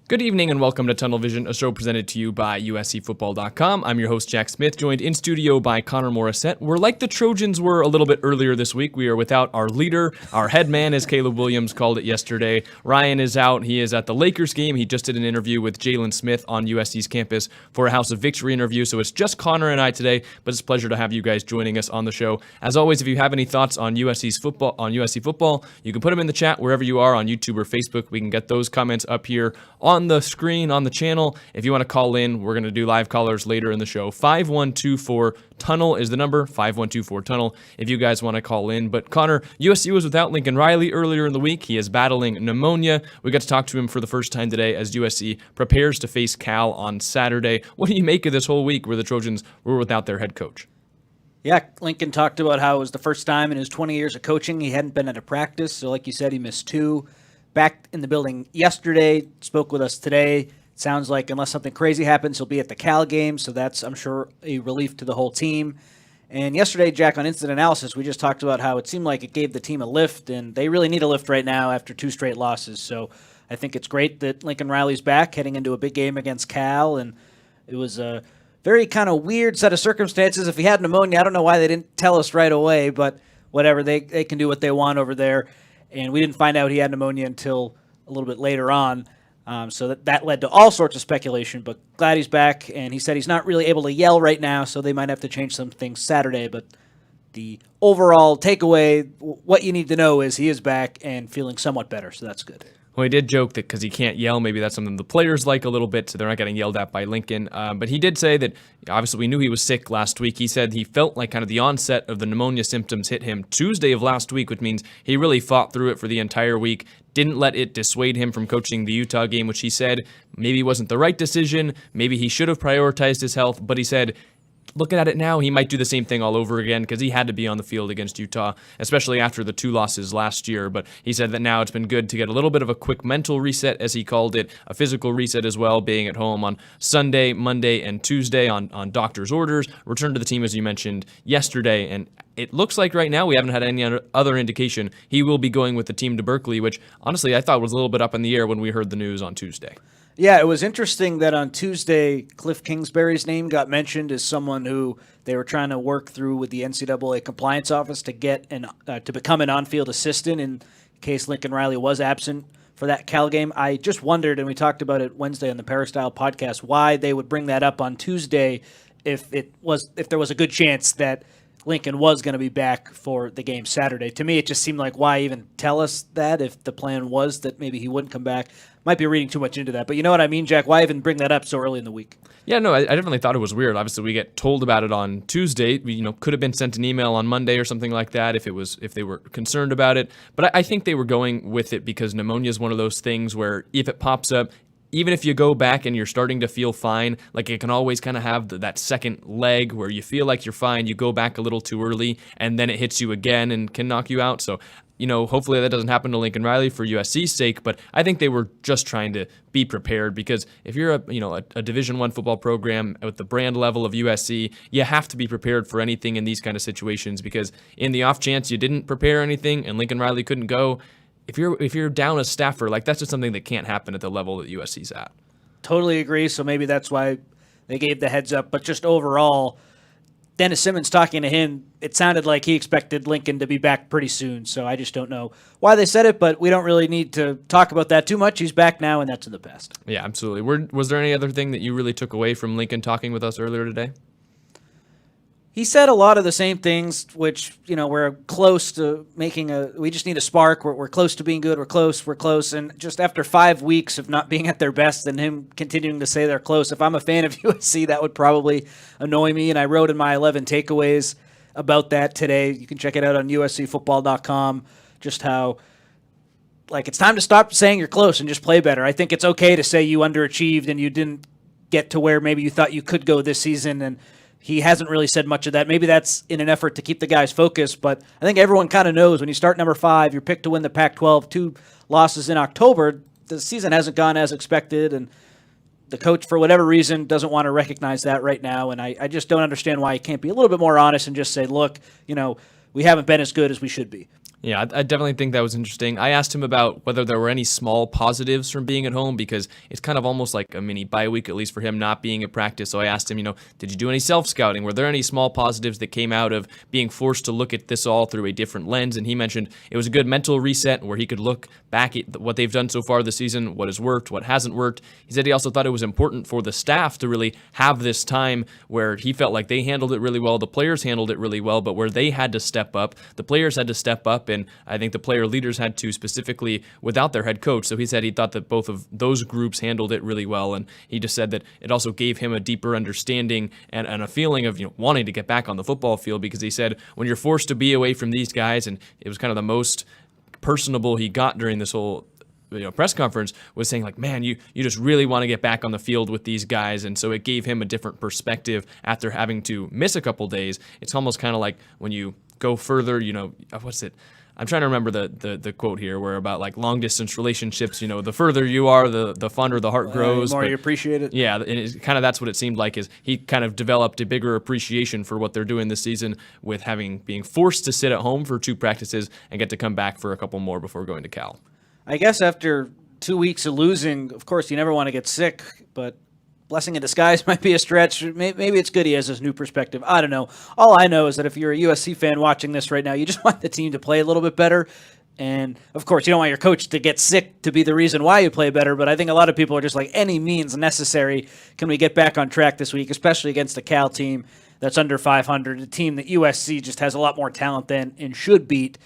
Good evening and welcome to Tunnel Vision, a show presented to you by USCFootball.com. I'm your host, Jack Smith, joined in studio by Connor Morrissette. We're like the Trojans were a little bit earlier this week. We are without our leader, our head man, as Caleb Williams called it yesterday. Ryan is out. He is at the Lakers game. He just did an interview with Jalen Smith on USC's campus for a House of Victory interview. So it's just Connor and I today, but it's a pleasure to have you guys joining us on the show. As always, if you have any thoughts on USC football, you can put them in the chat wherever you are on YouTube or Facebook. We can get those comments up here on the screen, on the channel. If you want to call in, we're going to do live callers later in the show. 5124-TUNNEL is the number, 5124-TUNNEL, if you guys want to call in. But Connor, USC was without Lincoln Riley earlier in the week. He is battling pneumonia. We got to talk to him for the first time today as USC prepares to face Cal on Saturday. What do you make of this whole week where the Trojans were without their head coach? Yeah, Lincoln talked about how it was the first time in his 20 years of coaching he hadn't been at a practice. So like you said, he missed two. Back in the building yesterday, spoke with us today. Sounds like unless something crazy happens, he'll be at the Cal game. So that's, I'm sure, a relief to the whole team. And yesterday, Jack, on Instant Analysis, we just talked about how it seemed like it gave the team a lift, and they really need a lift right now after two straight losses. So I think it's great that Lincoln Riley's back heading into a big game against Cal, and it was a very kind of weird set of circumstances. If he had pneumonia, I don't know why they didn't tell us right away, but whatever, they can do what they want over there. And we didn't find out he had pneumonia until a little bit later on. So that led to all sorts of speculation, but glad he's back. And he said he's not really able to yell right now, so they might have to change some things Saturday. But the overall takeaway, what you need to know is he is back and feeling somewhat better, so that's good. Well, he did joke that because he can't yell, maybe that's something the players like a little bit, so they're not getting yelled at by Lincoln. But he did say that, obviously, we knew he was sick last week. He said he felt like kind of the onset of the pneumonia symptoms hit him Tuesday of last week, which means he really fought through it for the entire week, didn't let it dissuade him from coaching the Utah game, which he said maybe wasn't the right decision, maybe he should have prioritized his health, but he said, looking at it now, he might do the same thing all over again because he had to be on the field against Utah, especially after the two losses last year. But he said that now it's been good to get a little bit of a quick mental reset, as he called it, a physical reset as well, being at home on Sunday, Monday, and Tuesday on doctor's orders. Return to the team, as you mentioned, yesterday. And it looks like right now we haven't had any other indication he will be going with the team to Berkeley, which honestly I thought was a little bit up in the air when we heard the news on Tuesday. Yeah, it was interesting that on Tuesday, Cliff Kingsbury's name got mentioned as someone who they were trying to work through with the NCAA compliance office to get to become an on-field assistant in case Lincoln Riley was absent for that Cal game. I just wondered, and we talked about it Wednesday on the Peristyle podcast, why they would bring that up on Tuesday if there was a good chance that Lincoln was going to be back for the game Saturday. To me, it just seemed like, why even tell us that if the plan was that maybe he wouldn't come back? Might be reading too much into that. But you know what I mean, Jack? Why even bring that up so early in the week? Yeah, no, I definitely thought it was weird. Obviously, we get told about it on Tuesday. Could have been sent an email on Monday or something like that if they were concerned about it. But I think they were going with it because pneumonia is one of those things where if it pops up, even if you go back and you're starting to feel fine, like it can always kind of have that second leg where you feel like you're fine, you go back a little too early, and then it hits you again and can knock you out. So, hopefully that doesn't happen to Lincoln Riley for USC's sake, but I think they were just trying to be prepared because if you're a Division I football program with the brand level of USC, you have to be prepared for anything in these kind of situations because in the off chance you didn't prepare anything and Lincoln Riley couldn't go, if you're down a staffer, like that's just something that can't happen at the level that USC's at. Totally agree. So maybe that's why they gave the heads up. But just overall, Dennis Simmons talking to him, it sounded like he expected Lincoln to be back pretty soon. So I just don't know why they said it, but we don't really need to talk about that too much. He's back now, and that's in the past. Yeah, absolutely. Was there any other thing that you really took away from Lincoln talking with us earlier today? He said a lot of the same things, which, we're close to we just need a spark. We're close to being good. We're close. And just after 5 weeks of not being at their best and him continuing to say they're close, if I'm a fan of USC, that would probably annoy me. And I wrote in my 11 takeaways about that today. You can check it out on USCFootball.com, just how, it's time to stop saying you're close and just play better. I think it's okay to say you underachieved and you didn't get to where maybe you thought you could go this season, and he hasn't really said much of that. Maybe that's in an effort to keep the guys focused, but I think everyone kind of knows when you start number 5, you're picked to win the Pac-12, 2 losses in October, the season hasn't gone as expected, and the coach, for whatever reason, doesn't want to recognize that right now, and I just don't understand why he can't be a little bit more honest and just say, look, we haven't been as good as we should be. Yeah, I definitely think that was interesting. I asked him about whether there were any small positives from being at home because it's kind of almost like a mini bye week, at least for him not being at practice. So I asked him, did you do any self-scouting? Were there any small positives that came out of being forced to look at this all through a different lens? And he mentioned it was a good mental reset where he could look back at what they've done so far this season, what has worked, what hasn't worked. He said he also thought it was important for the staff to really have this time where he felt like they handled it really well, the players handled it really well, but where they had to step up, the players had to step up, and I think the player leaders had to specifically without their head coach. So he said he thought that both of those groups handled it really well, and he just said that it also gave him a deeper understanding and a feeling of wanting to get back on the football field, because he said when you're forced to be away from these guys, and it was kind of the most personable he got during this whole press conference, was saying like, man, you just really want to get back on the field with these guys. And so it gave him a different perspective after having to miss a couple days. It's almost kind of like when you go further, what's it? I'm trying to remember the quote here where about like long distance relationships, the further you are, the funner the heart grows. The more you appreciate it. Yeah, and it's kind of that's what it seemed like, is he kind of developed a bigger appreciation for what they're doing this season with being forced to sit at home for 2 practices and get to come back for a couple more before going to Cal. I guess after 2 weeks of losing, of course, you never want to get sick, but blessing in disguise might be a stretch. Maybe it's good he has this new perspective. I don't know. All I know is that if you're a USC fan watching this right now, you just want the team to play a little bit better. And, of course, you don't want your coach to get sick to be the reason why you play better, but I think a lot of people are just like, any means necessary, can we get back on track this week, especially against the Cal team that's under 500, a team that USC just has a lot more talent than and should beat.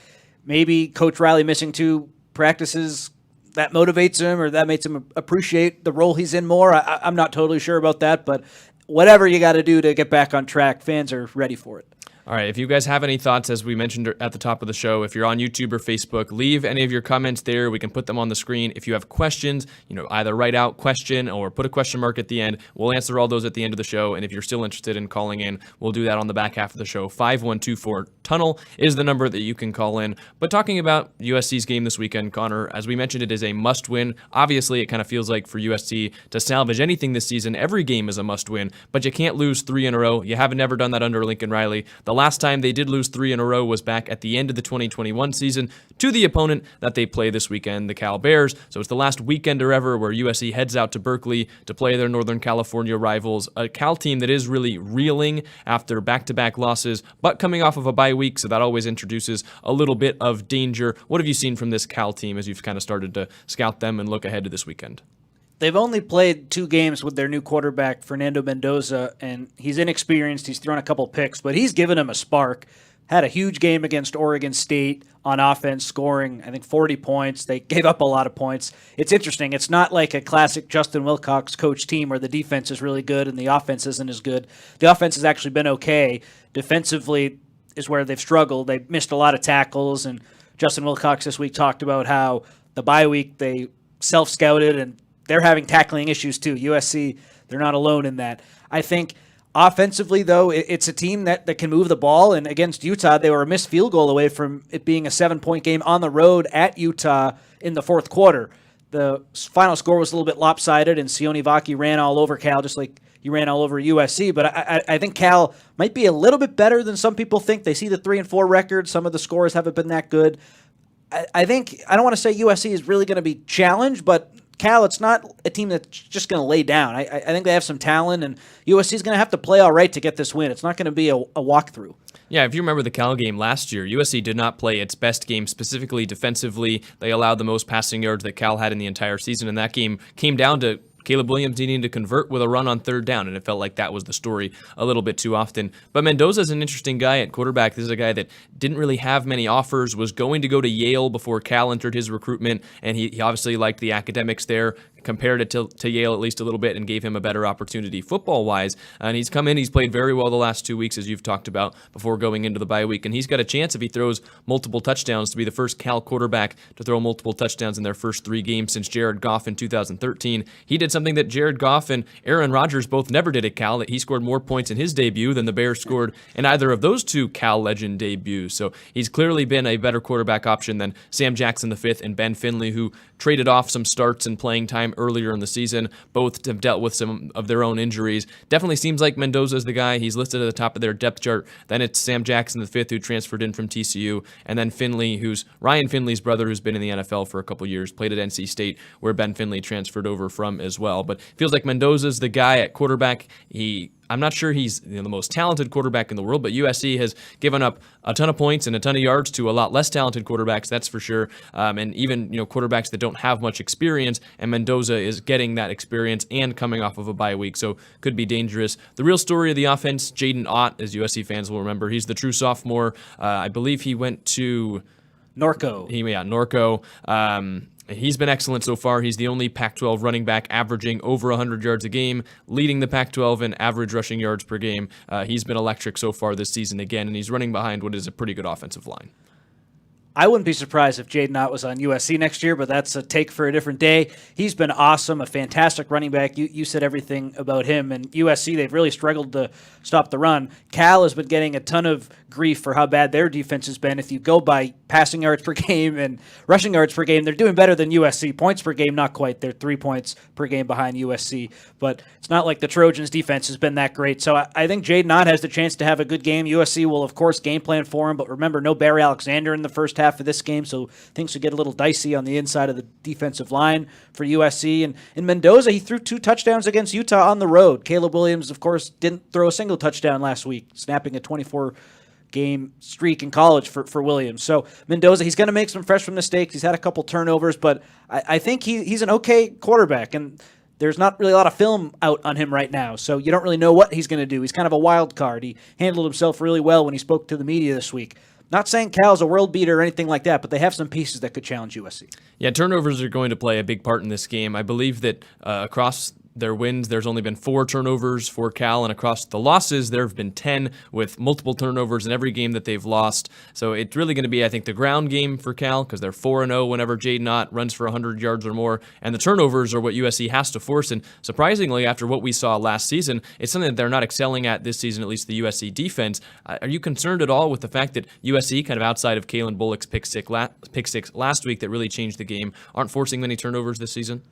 Maybe Coach Riley missing 2 practices, that motivates him, or that makes him appreciate the role he's in more. I'm not totally sure about that, but whatever you got to do to get back on track, fans are ready for it. All right, if you guys have any thoughts, as we mentioned at the top of the show, if you're on YouTube or Facebook, leave any of your comments there. We can put them on the screen. If you have questions, either write out question or put a question mark at the end. We'll answer all those at the end of the show, and if you're still interested in calling in, we'll do that on the back half of the show. 5124-TUNNEL is the number that you can call in. But talking about USC's game this weekend, Connor, as we mentioned, it is a must-win. Obviously, it kind of feels like for USC to salvage anything this season, every game is a must-win, but you can't lose 3 in a row. You haven't never done that under Lincoln Riley. The last time they did lose 3 in a row was back at the end of the 2021 season to the opponent that they play this weekend, the Cal Bears. So it's the last weekender ever where USC heads out to Berkeley to play their Northern California rivals, a Cal team that is really reeling after back-to-back losses, but coming off of a bye week, so that always introduces a little bit of danger. What have you seen from this Cal team as you've kind of started to scout them and look ahead to this weekend? They've only played 2 games with their new quarterback, Fernando Mendoza, and he's inexperienced. He's thrown a couple picks, but he's given him a spark. Had a huge game against Oregon State on offense, scoring, I think, 40 points. They gave up a lot of points. It's interesting. It's not like a classic Justin Wilcox coach team where the defense is really good and the offense isn't as good. The offense has actually been okay. Defensively is where they've struggled. They missed a lot of tackles, and Justin Wilcox this week talked about how the bye week they self-scouted, and they're having tackling issues too. USC, they're not alone in that. I think offensively, though, it's a team that can move the ball, and against Utah, they were a missed field goal away from it being a 7-point game on the road at Utah in the 4th quarter. The final score was a little bit lopsided, and Sione Vaki ran all over Cal, just like he ran all over USC. But I think Cal might be a little bit better than some people think. They see the 3-4 record. Some of the scores haven't been that good. I think, I don't want to say USC is really going to be challenged, but Cal, it's not a team that's just going to lay down. I think they have some talent, and USC is going to have to play all right to get this win. It's not going to be a walkthrough. Yeah, if you remember the Cal game last year, USC did not play its best game, specifically defensively. They allowed the most passing yards that Cal had in the entire season, and that game came down to Caleb Williams needing to convert with a run on 3rd down, and it felt like that was the story a little bit too often. But Mendoza's an interesting guy at quarterback. This is a guy that didn't really have many offers, was going to go to Yale before Cal entered his recruitment, and he obviously liked the academics there, compared it to Yale at least a little bit, and gave him a better opportunity football-wise. And he's come in, he's played very well the last 2 weeks, as you've talked about, before going into the bye week. And he's got a chance, if he throws multiple touchdowns, to be the first Cal quarterback to throw multiple touchdowns in their first 3 games since Jared Goff in 2013. He did something that Jared Goff and Aaron Rodgers both never did at Cal, that he scored more points in his debut than the Bears scored in either of those 2 Cal legend debuts. So he's clearly been a better quarterback option than Sam Jackson V and Ben Finley, who traded off some starts and playing time time earlier in the season. Both have dealt with some of their own injuries. Definitely seems like Mendoza's the guy. He's listed at the top of their depth chart. Then it's Sam Jackson, the fifth, who transferred in from TCU, and then Finley, who's Ryan Finley's brother, who's been in the NFL for a couple years, played at NC State, where Ben Finley transferred over from as well. But feels like Mendoza's the guy at quarterback. I'm not sure he's the most talented quarterback in the world, but USC has given up a ton of points and a ton of yards to a lot less talented quarterbacks, that's for sure. And even quarterbacks that don't have much experience, and Mendoza is getting that experience and coming off of a bye week, so could be dangerous. The real story of the offense, Jaden Ott, as USC fans will remember, he's the true sophomore. I believe he went to Norco. Norco. He's been excellent so far. He's the only Pac-12 running back averaging over 100 yards a game, leading the Pac-12 in average rushing yards per game. He's been electric so far this season again, and he's running behind what is a pretty good offensive line. I wouldn't be surprised if Jaden Ott was on USC next year, but that's a take for a different day. He's been awesome, a fantastic running back. You said everything about him. And USC, they've really struggled to stop the run. Cal has been getting a ton of grief for how bad their defense has been. If you go by passing yards per game and rushing yards per game, they're doing better than USC. Points per game, not quite. They're 3 points per game behind USC. But it's not like the Trojans' defense has been that great. So I think Jaden Ott has the chance to have a good game. USC will, of course, game plan for him. But remember, no Barry Alexander in the first half of this game, so things will get a little dicey on the inside of the defensive line for USC. And in Mendoza, he threw 2 touchdowns against Utah on the road. Caleb Williams, of course, didn't throw a single touchdown last week, snapping a 24-game streak in college for Williams. So Mendoza, he's going to make some freshman mistakes. He's had a couple turnovers, but I think he's an okay quarterback, and there's not really a lot of film out on him right now, so you don't really know what he's going to do. He's kind of a wild card. He handled himself really well when he spoke to the media this week. Not saying Cal's a world beater or anything like that, but they have some pieces that could challenge USC. Yeah, turnovers are going to play a big part in this game. I believe that across their wins, there's only been 4 turnovers for Cal, and across the losses, there have been 10 with multiple turnovers in every game that they've lost. So it's really going to be, I think, the ground game for Cal, because they're 4-0 whenever Jaden Ott runs for 100 yards or more, and the turnovers are what USC has to force. And surprisingly, after what we saw last season, it's something that they're not excelling at this season, at least the USC defense. Are you concerned at all with the fact that USC, kind of outside of Kalen Bullock's pick six last week that really changed the game, aren't forcing many turnovers this season?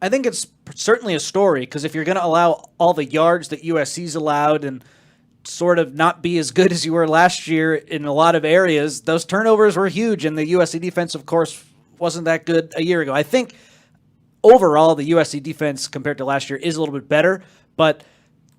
I think it's certainly a story, because if you're going to allow all the yards that USC's allowed and sort of not be as good as you were last year in a lot of areas, those turnovers were huge, and the USC defense, of course, wasn't that good a year ago. I think overall the USC defense compared to last year is a little bit better, but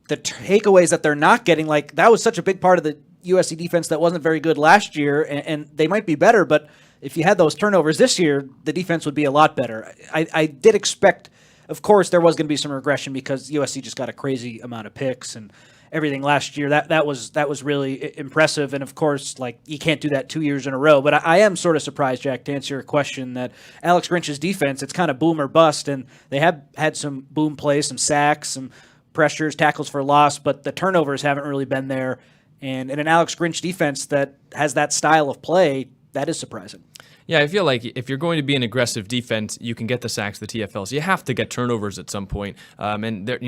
the takeaways that they're not getting, like that was such a big part of the USC defense that wasn't very good last year, and they might be better, but if you had those turnovers this year, the defense would be a lot better. I did expect, of course, there was going to be some regression because USC just got a crazy amount of picks and everything last year. That was really impressive, and of course, like you can't do that 2 years in a row. But I am sort of surprised, Jack, to answer your question, that Alex Grinch's defense, it's kind of boom or bust, and they have had some boom plays, some sacks, some pressures, tackles for loss, but the turnovers haven't really been there. And in an Alex Grinch defense that has that style of play, that is surprising. Yeah, I feel like if you're going to be an aggressive defense, you can get the sacks, the TFLs. You have to get turnovers at some point. And there,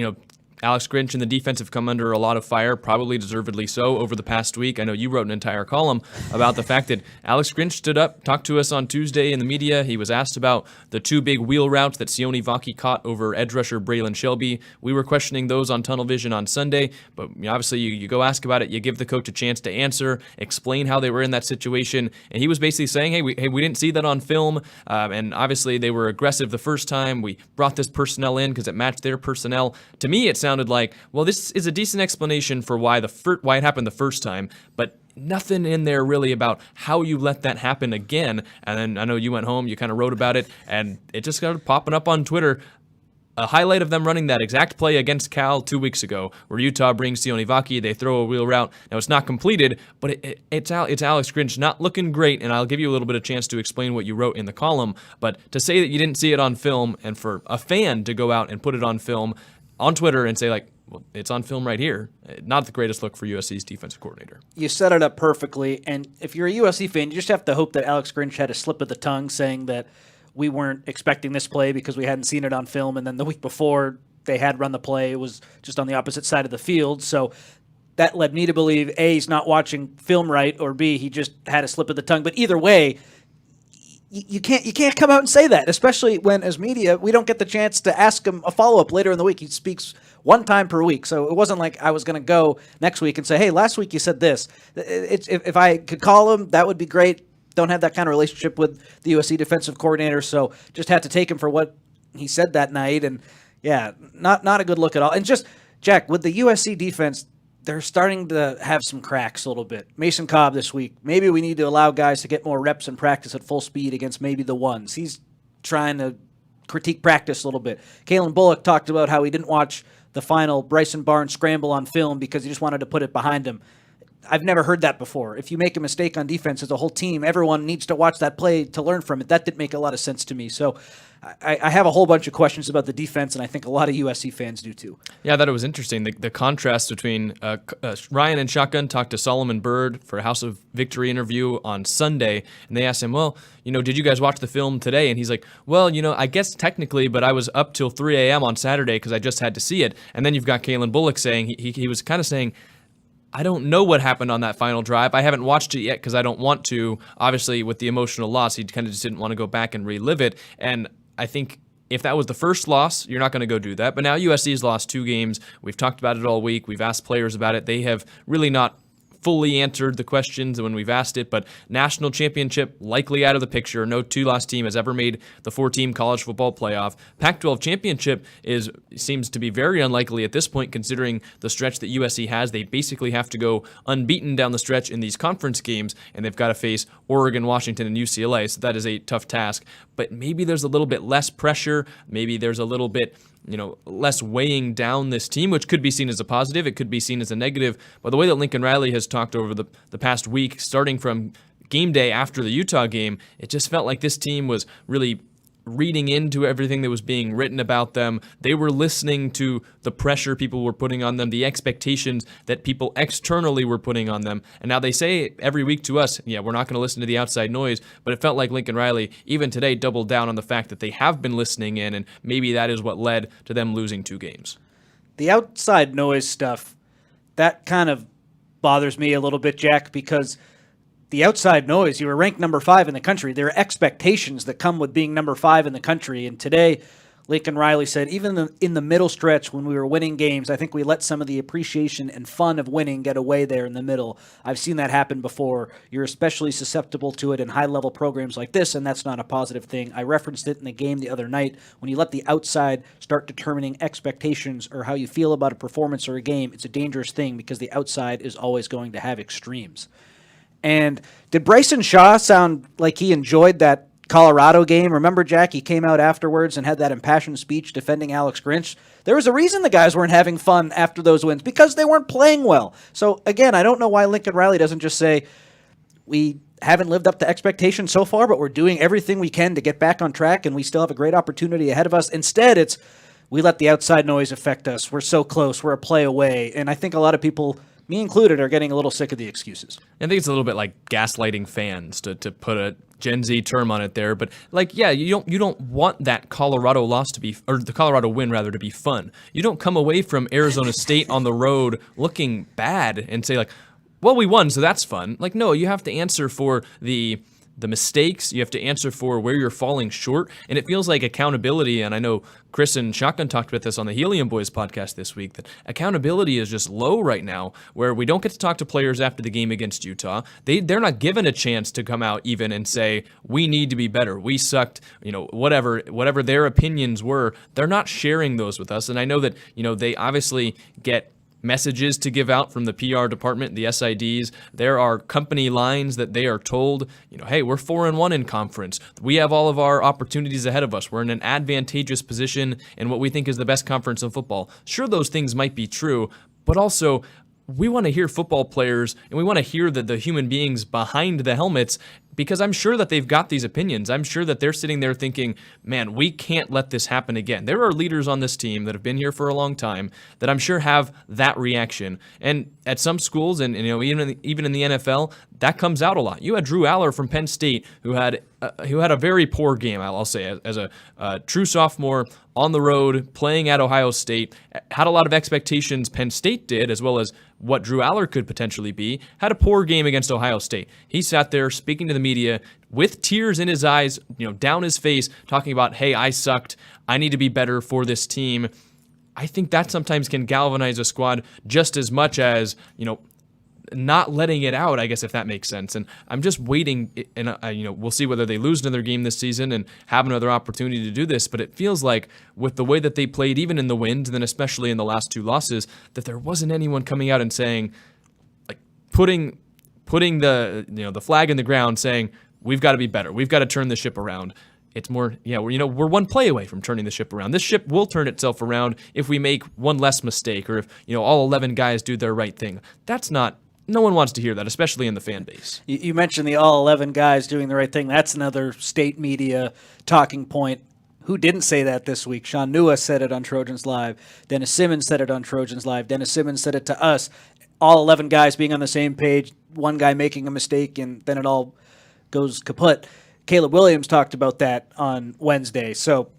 Alex Grinch and the defense have come under a lot of fire, probably deservedly so, over the past week. I know you wrote an entire column about the fact that Alex Grinch stood up, talked to us on Tuesday in the media. He was asked about the 2 big wheel routes that Sione Vaki caught over edge rusher Braylon Shelby. We were questioning those on Tunnel Vision on Sunday, but obviously you go ask about it, you give the coach a chance to answer, explain how they were in that situation, and he was basically saying, hey, we didn't see that on film, and obviously they were aggressive the first time. We brought this personnel in because it matched their personnel. To me, it sounded like, well, this is a decent explanation for why it happened the first time, but nothing in there really about how you let that happen again. And then I know you went home, you kind of wrote about it, and it just started popping up on Twitter. A highlight of them running that exact play against Cal 2 weeks ago, where Utah brings Sione Vaki, they throw a wheel route. Now, it's not completed, but it's Alex Grinch not looking great, and I'll give you a little bit of chance to explain what you wrote in the column. But to say that you didn't see it on film, and for a fan to go out and put it on film on Twitter and say, like, well, it's on film right here, not the greatest look for USC's defensive coordinator. You set it up perfectly, and if you're a USC fan, you just have to hope that Alex Grinch had a slip of the tongue saying that we weren't expecting this play because we hadn't seen it on film, and then the week before they had run the play, it was just on the opposite side of the field. So that led me to believe, A, he's not watching film right, or B, he just had a slip of the tongue. But either way, you can't come out and say that, especially when, as media, we don't get the chance to ask him a follow-up later in the week. He speaks one time per week, so it wasn't like I was going to go next week and say, hey, last week you said this. If I could call him, that would be great. Don't have that kind of relationship with the USC defensive coordinator, so just had to take him for what he said that night, and yeah, not a good look at all. And just, Jack, with the USC defense, they're starting to have some cracks a little bit. Mason Cobb this week. Maybe we need to allow guys to get more reps and practice at full speed against maybe the ones. He's trying to critique practice a little bit. Kalen Bullock talked about how he didn't watch the final Bryson Barnes scramble on film because he just wanted to put it behind him. I've never heard that before. If you make a mistake on defense as a whole team, everyone needs to watch that play to learn from it. That didn't make a lot of sense to me. So I have a whole bunch of questions about the defense, and I think a lot of USC fans do too. Yeah, I thought it was interesting. The contrast between Ryan and Shotgun talked to Solomon Byrd for a House of Victory interview on Sunday, and they asked him, well, did you guys watch the film today? And he's like, well, I guess technically, but I was up till 3 a.m. on Saturday because I just had to see it. And then you've got Kalen Bullock saying, he was kind of saying, I don't know what happened on that final drive. I haven't watched it yet because I don't want to. Obviously, with the emotional loss, he kind of just didn't want to go back and relive it. And I think if that was the first loss, you're not going to go do that. But now USC's lost 2 games. We've talked about it all week. We've asked players about it. They have really not fully answered the questions when we've asked it, but national championship likely out of the picture. No 2-loss team has ever made the 4-team college football playoff. Pac-12 championship seems to be very unlikely at this point, considering the stretch that USC has. They basically have to go unbeaten down the stretch in these conference games, and they've got to face Oregon, Washington, and UCLA, so that is a tough task. But maybe there's a little bit less pressure. Maybe there's a little bit less weighing down this team, which could be seen as a positive. It could be seen as a negative. But the way that Lincoln Riley has talked over the past week, starting from game day after the Utah game, it just felt like this team was really reading into everything that was being written about them. They were listening to the pressure people were putting on them, the expectations that people externally were putting on them. And now they say every week to us, yeah, we're not going to listen to the outside noise, but it felt like Lincoln Riley, even today, doubled down on the fact that they have been listening in, and maybe that is what led to them losing 2 games. The outside noise stuff, that kind of bothers me a little bit, Jack, because the outside noise, you were ranked number 5 in the country. There are expectations that come with being number 5 in the country. And today, Lincoln Riley said, even in the middle stretch when we were winning games, I think we let some of the appreciation and fun of winning get away there in the middle. I've seen that happen before. You're especially susceptible to it in high-level programs like this, and that's not a positive thing. I referenced it in the game the other night. When you let the outside start determining expectations or how you feel about a performance or a game, it's a dangerous thing because the outside is always going to have extremes. And did Bryson Shaw sound like he enjoyed that Colorado game? Remember, Jack, he came out afterwards and had that impassioned speech defending Alex Grinch. There was a reason the guys weren't having fun after those wins, because they weren't playing well. So, again, I don't know why Lincoln Riley doesn't just say, we haven't lived up to expectations so far, but we're doing everything we can to get back on track, and we still have a great opportunity ahead of us. Instead, it's, we let the outside noise affect us. We're so close. We're a play away. And I think a lot of people, me included, are getting a little sick of the excuses. I think it's a little bit like gaslighting fans, to put a Gen Z term on it there. But you don't want that Colorado loss to be, or the Colorado win rather, to be fun. You don't come away from Arizona State on the road looking bad and say well, we won, so that's fun. No, you have to answer for the mistakes. You have to answer for where you're falling short. And it feels like accountability, and I know Chris and Shotgun talked about this on the Helium Boys podcast this week, that accountability is just low right now, where we don't get to talk to players after the game against Utah. They're not given a chance to come out even and say, we need to be better, we sucked, whatever their opinions were. They're not sharing those with us. And I know that, they obviously get messages to give out from the PR department, the SIDs. There are company lines that they are told, hey, we're 4-1 in conference. We have all of our opportunities ahead of us. We're in an advantageous position in what we think is the best conference in football. Sure, those things might be true, but also we want to hear football players, and we want to hear the human beings behind the helmets, because I'm sure that they've got these opinions. I'm sure that they're sitting there thinking, man, we can't let this happen again. There are leaders on this team that have been here for a long time that I'm sure have that reaction. And at some schools, and even in the NFL, that comes out a lot. You had Drew Aller from Penn State, who had a very poor game, I'll say, as a true sophomore on the road, playing at Ohio State. Had a lot of expectations, Penn State did, as well as what Drew Aller could potentially be. Had a poor game against Ohio State. He sat there speaking to the media with tears in his eyes, down his face, talking about, hey, I sucked. I need to be better for this team. I think that sometimes can galvanize a squad just as much as, not letting it out, I guess, if that makes sense. And I'm just waiting, and we'll see whether they lose another game this season and have another opportunity to do this. But it feels like with the way that they played, even in the wins, and then especially in the last 2 losses, that there wasn't anyone coming out and saying, like, putting the the flag in the ground, saying we've got to be better, we've got to turn the ship around. It's more, we're one play away from turning the ship around. This ship will turn itself around if we make one less mistake, or if all 11 guys do their right thing. No one wants to hear that, especially in the fan base. You mentioned the all 11 guys doing the right thing. That's another state media talking point. Who didn't say that this week? Sean Nua said it on Trojans Live. Dennis Simmons said it on Trojans Live. Dennis Simmons said it to us. All 11 guys being on the same page, one guy making a mistake, and then it all goes kaput. Caleb Williams talked about that on Wednesday. So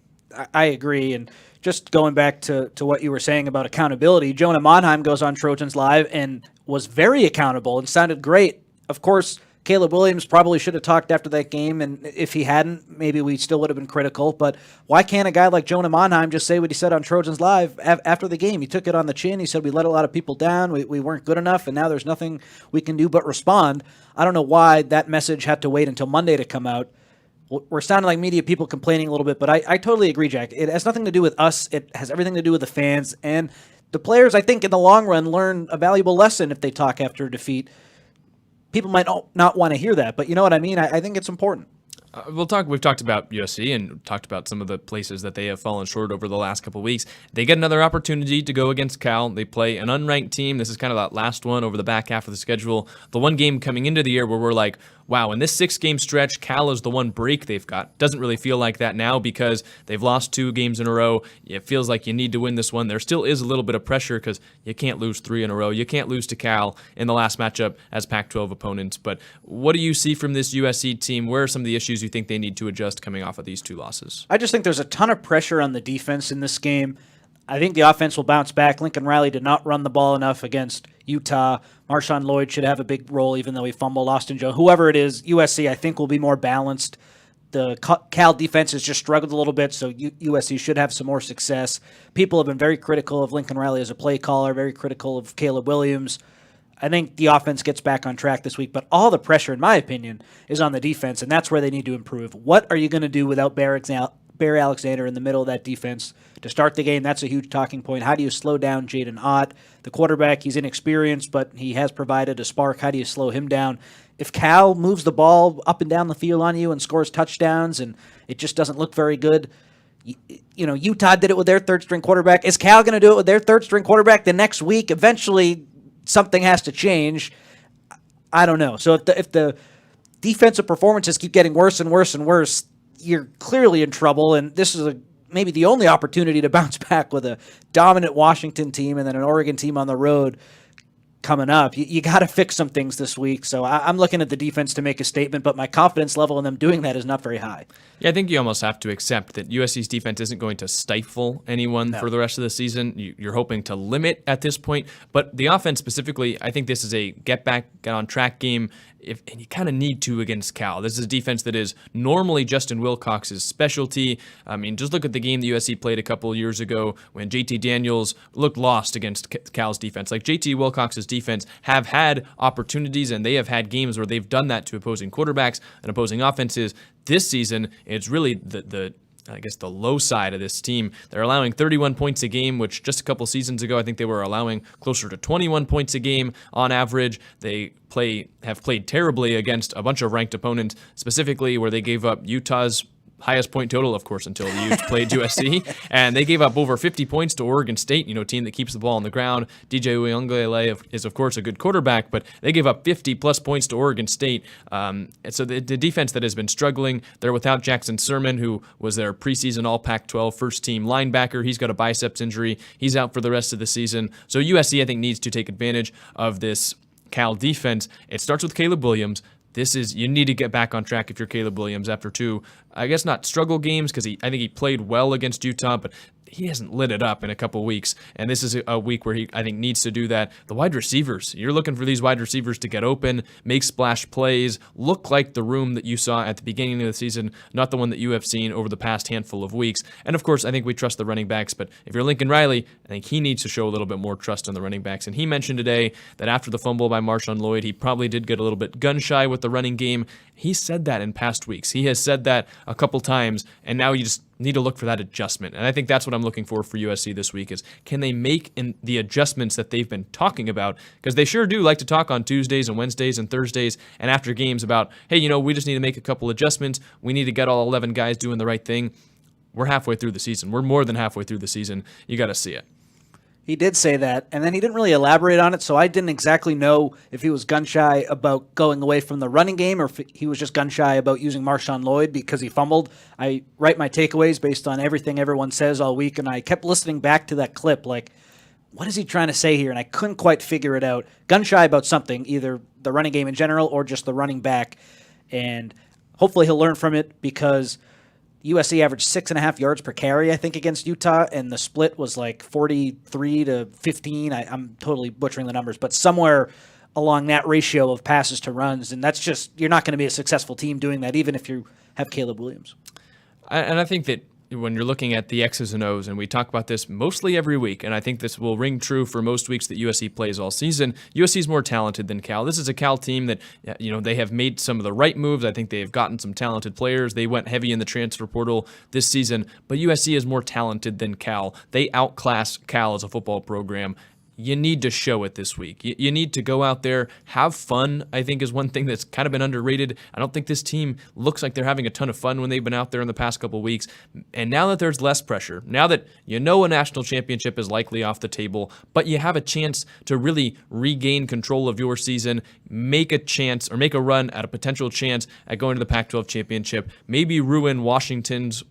I agree. And just going back to what you were saying about accountability, Jonah Monheim goes on Trojans Live and was very accountable and sounded great. Of course, Caleb Williams probably should have talked after that game, and if he hadn't, maybe we still would have been critical. But why can't a guy like Jonah Monheim just say what he said on Trojans Live after the game? He took it on the chin. He said we let a lot of people down. We weren't good enough, and now there's nothing we can do but respond. I don't know why that message had to wait until Monday to come out. We're sounding like media people complaining a little bit, but I totally agree, Jack. It has nothing to do with us. It has everything to do with the fans. And the players, I think, in the long run, learn a valuable lesson if they talk after a defeat. People might not want to hear that, but you know what I mean? I think it's important. We've talked about USC and talked about some of the places that they have fallen short over the last couple of weeks. They get another opportunity to go against Cal. They play an unranked team. This is kind of that last one over the back half of the schedule. The one game coming into the year where we're like, wow, in this 6-game stretch, Cal is the one break they've got. Doesn't really feel like that now because they've lost 2 games in a row. It feels like you need to win this one. There still is a little bit of pressure because you can't lose 3 in a row. You can't lose to Cal in the last matchup as Pac-12 opponents. But what do you see from this USC team? Where are some of the issues you think they need to adjust coming off of these 2 losses? I just think there's a ton of pressure on the defense in this game. I think the offense will bounce back. Lincoln Riley did not run the ball enough against Utah. Marshawn Lloyd should have a big role, even though he fumbled. Austin Jones, whoever it is, USC, I think, will be more balanced. The Cal defense has just struggled a little bit, so USC should have some more success. People have been very critical of Lincoln Riley as a play caller, very critical of Caleb Williams. I think the offense gets back on track this week, but all the pressure, in my opinion, is on the defense, and that's where they need to improve. What are you going to do without Barry Alexander in the middle of that defense to start the game? That's a huge talking point. How do you slow down Jaden Ott? The quarterback, he's inexperienced, but he has provided a spark. How do you slow him down? If Cal moves the ball up and down the field on you and scores touchdowns and it just doesn't look very good, Utah did it with their third-string quarterback. Is Cal going to do it with their third-string quarterback the next week? Eventually, something has to change. I don't know. So if the defensive performances keep getting worse and worse and worse, you're clearly in trouble, and this is maybe the only opportunity to bounce back with a dominant Washington team and then an Oregon team on the road coming up. You got to fix some things this week, so I'm looking at the defense to make a statement, but my confidence level in them doing that is not very high. Yeah, I think you almost have to accept that USC's defense isn't going to stifle anyone for the rest of the season. You're hoping to limit at this point, but the offense specifically, I think this is a get on track game. And you kind of need to against Cal. This is a defense that is normally Justin Wilcox's specialty. I mean, just look at the game the USC played a couple years ago when JT Daniels looked lost against Cal's defense. Like, JT Wilcox's defense have had opportunities, and they have had games where they've done that to opposing quarterbacks and opposing offenses. This season, it's really the low side of this team. They're allowing 31 points a game, which just a couple seasons ago, I think they were allowing closer to 21 points a game on average. They have played terribly against a bunch of ranked opponents, specifically where they gave up Utah's highest point total, of course, until the Utes played USC. And they gave up over 50 points to Oregon State, team that keeps the ball on the ground. DJ Uiagalelei is, of course, a good quarterback, but they gave up 50-plus points to Oregon State. And so the defense that has been struggling, they're without Jackson Sermon, who was their preseason All-Pac-12 first-team linebacker. He's got a biceps injury. He's out for the rest of the season. So USC, I think, needs to take advantage of this Cal defense. It starts with Caleb Williams. you need to get back on track if you're Caleb Williams after two, I guess not struggle games, because I think he played well against Utah, but he hasn't lit it up in a couple weeks, and this is a week where he, I think, needs to do that. The wide receivers, you're looking for these wide receivers to get open, make splash plays, look like the room that you saw at the beginning of the season, not the one that you have seen over the past handful of weeks. And of course, I think we trust the running backs, but if you're Lincoln Riley, I think he needs to show a little bit more trust in the running backs. And he mentioned today that after the fumble by Marshawn Lloyd, he probably did get a little bit gun-shy with the running game. He said that in past weeks. He has said that a couple times, and now you just need to look for that adjustment. And I think that's what I'm looking for USC this week is, can they make the adjustments that they've been talking about? Because they sure do like to talk on Tuesdays and Wednesdays and Thursdays and after games about, hey, we just need to make a couple adjustments. We need to get all 11 guys doing the right thing. We're halfway through the season. We're more than halfway through the season. You got to see it. He did say that, and then he didn't really elaborate on it, so I didn't exactly know if he was gun-shy about going away from the running game or if he was just gun-shy about using Marshawn Lloyd because he fumbled. I write my takeaways based on everything everyone says all week, and I kept listening back to that clip, like, what is he trying to say here? And I couldn't quite figure it out. Gun-shy about something, either the running game in general or just the running back, and hopefully he'll learn from it because USC averaged 6.5 yards per carry, I think, against Utah, and the split was like 43 to 15. I'm totally butchering the numbers, but somewhere along that ratio of passes to runs, and that's just, you're not going to be a successful team doing that, even if you have Caleb Williams. And I think that when you're looking at the X's and O's, and we talk about this mostly every week, and I think this will ring true for most weeks that USC plays all season, USC is more talented than Cal. This is a Cal team that, they have made some of the right moves. I think they've gotten some talented players. They went heavy in the transfer portal this season, but USC is more talented than Cal. They outclass Cal as a football program. You need to show it this week. You need to go out there, have fun, I think is one thing that's kind of been underrated. I don't think this team looks like they're having a ton of fun when they've been out there in the past couple of weeks. And now that there's less pressure, now that a national championship is likely off the table, but you have a chance to really regain control of your season, make a run at a potential chance at going to the Pac-12 championship, maybe ruin Washington's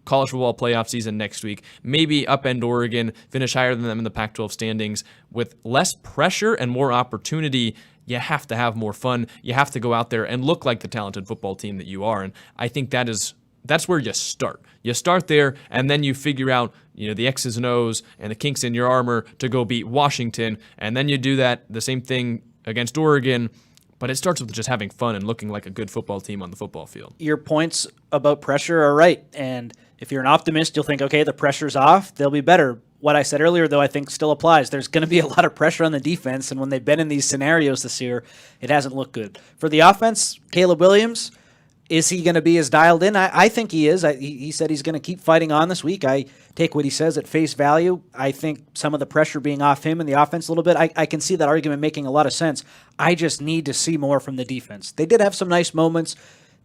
college football playoff season next week, maybe upend Oregon, finish higher than them in the Pac-12 standings. With less pressure and more opportunity, you have to have more fun. You have to go out there and look like the talented football team that you are. And I think that's where you start. You start there, and then you figure out the X's and O's and the kinks in your armor to go beat Washington, and then you do the same thing against Oregon. But it starts with just having fun and looking like a good football team on the football field. Your points about pressure are right. And if you're an optimist, you'll think, okay, the pressure's off, they'll be better. What I said earlier, though, I think still applies. There's going to be a lot of pressure on the defense, and when they've been in these scenarios this year, it hasn't looked good. For the offense, Caleb Williams, is he going to be as dialed in? I think he is. He said he's going to keep fighting on this week. I take what he says at face value. I think some of the pressure being off him and the offense a little bit, I can see that argument making a lot of sense. I just need to see more from the defense. They did have some nice moments.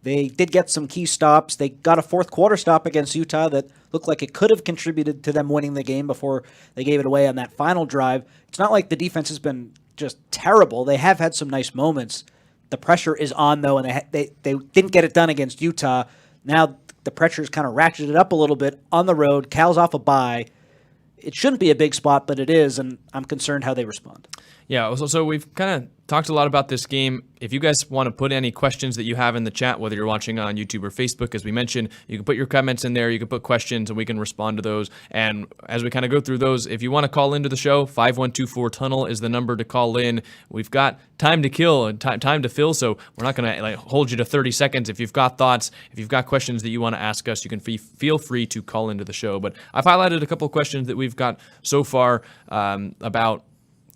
They did get some key stops. They got a fourth quarter stop against Utah that looked like it could have contributed to them winning the game before they gave it away on that final drive. It's not like the defense has been just terrible. They have had some nice moments. The pressure is on, though, and they didn't get it done against Utah. Now the pressure's kind of ratcheted up a little bit on the road. Cal's off a bye. It shouldn't be a big spot, but it is, and I'm concerned how they respond. Yeah, so we've kind of talked a lot about this game. If you guys want to put any questions that you have in the chat, whether you're watching on YouTube or Facebook, as we mentioned, you can put your comments in there, you can put questions, and we can respond to those. And as we kind of go through those, if you want to call into the show, 5124-TUNNEL is the number to call in. We've got time to kill and time to fill, so we're not going to hold you to 30 seconds. If you've got thoughts, if you've got questions that you want to ask us, you can feel free to call into the show. But I've highlighted a couple of questions that we've got so far about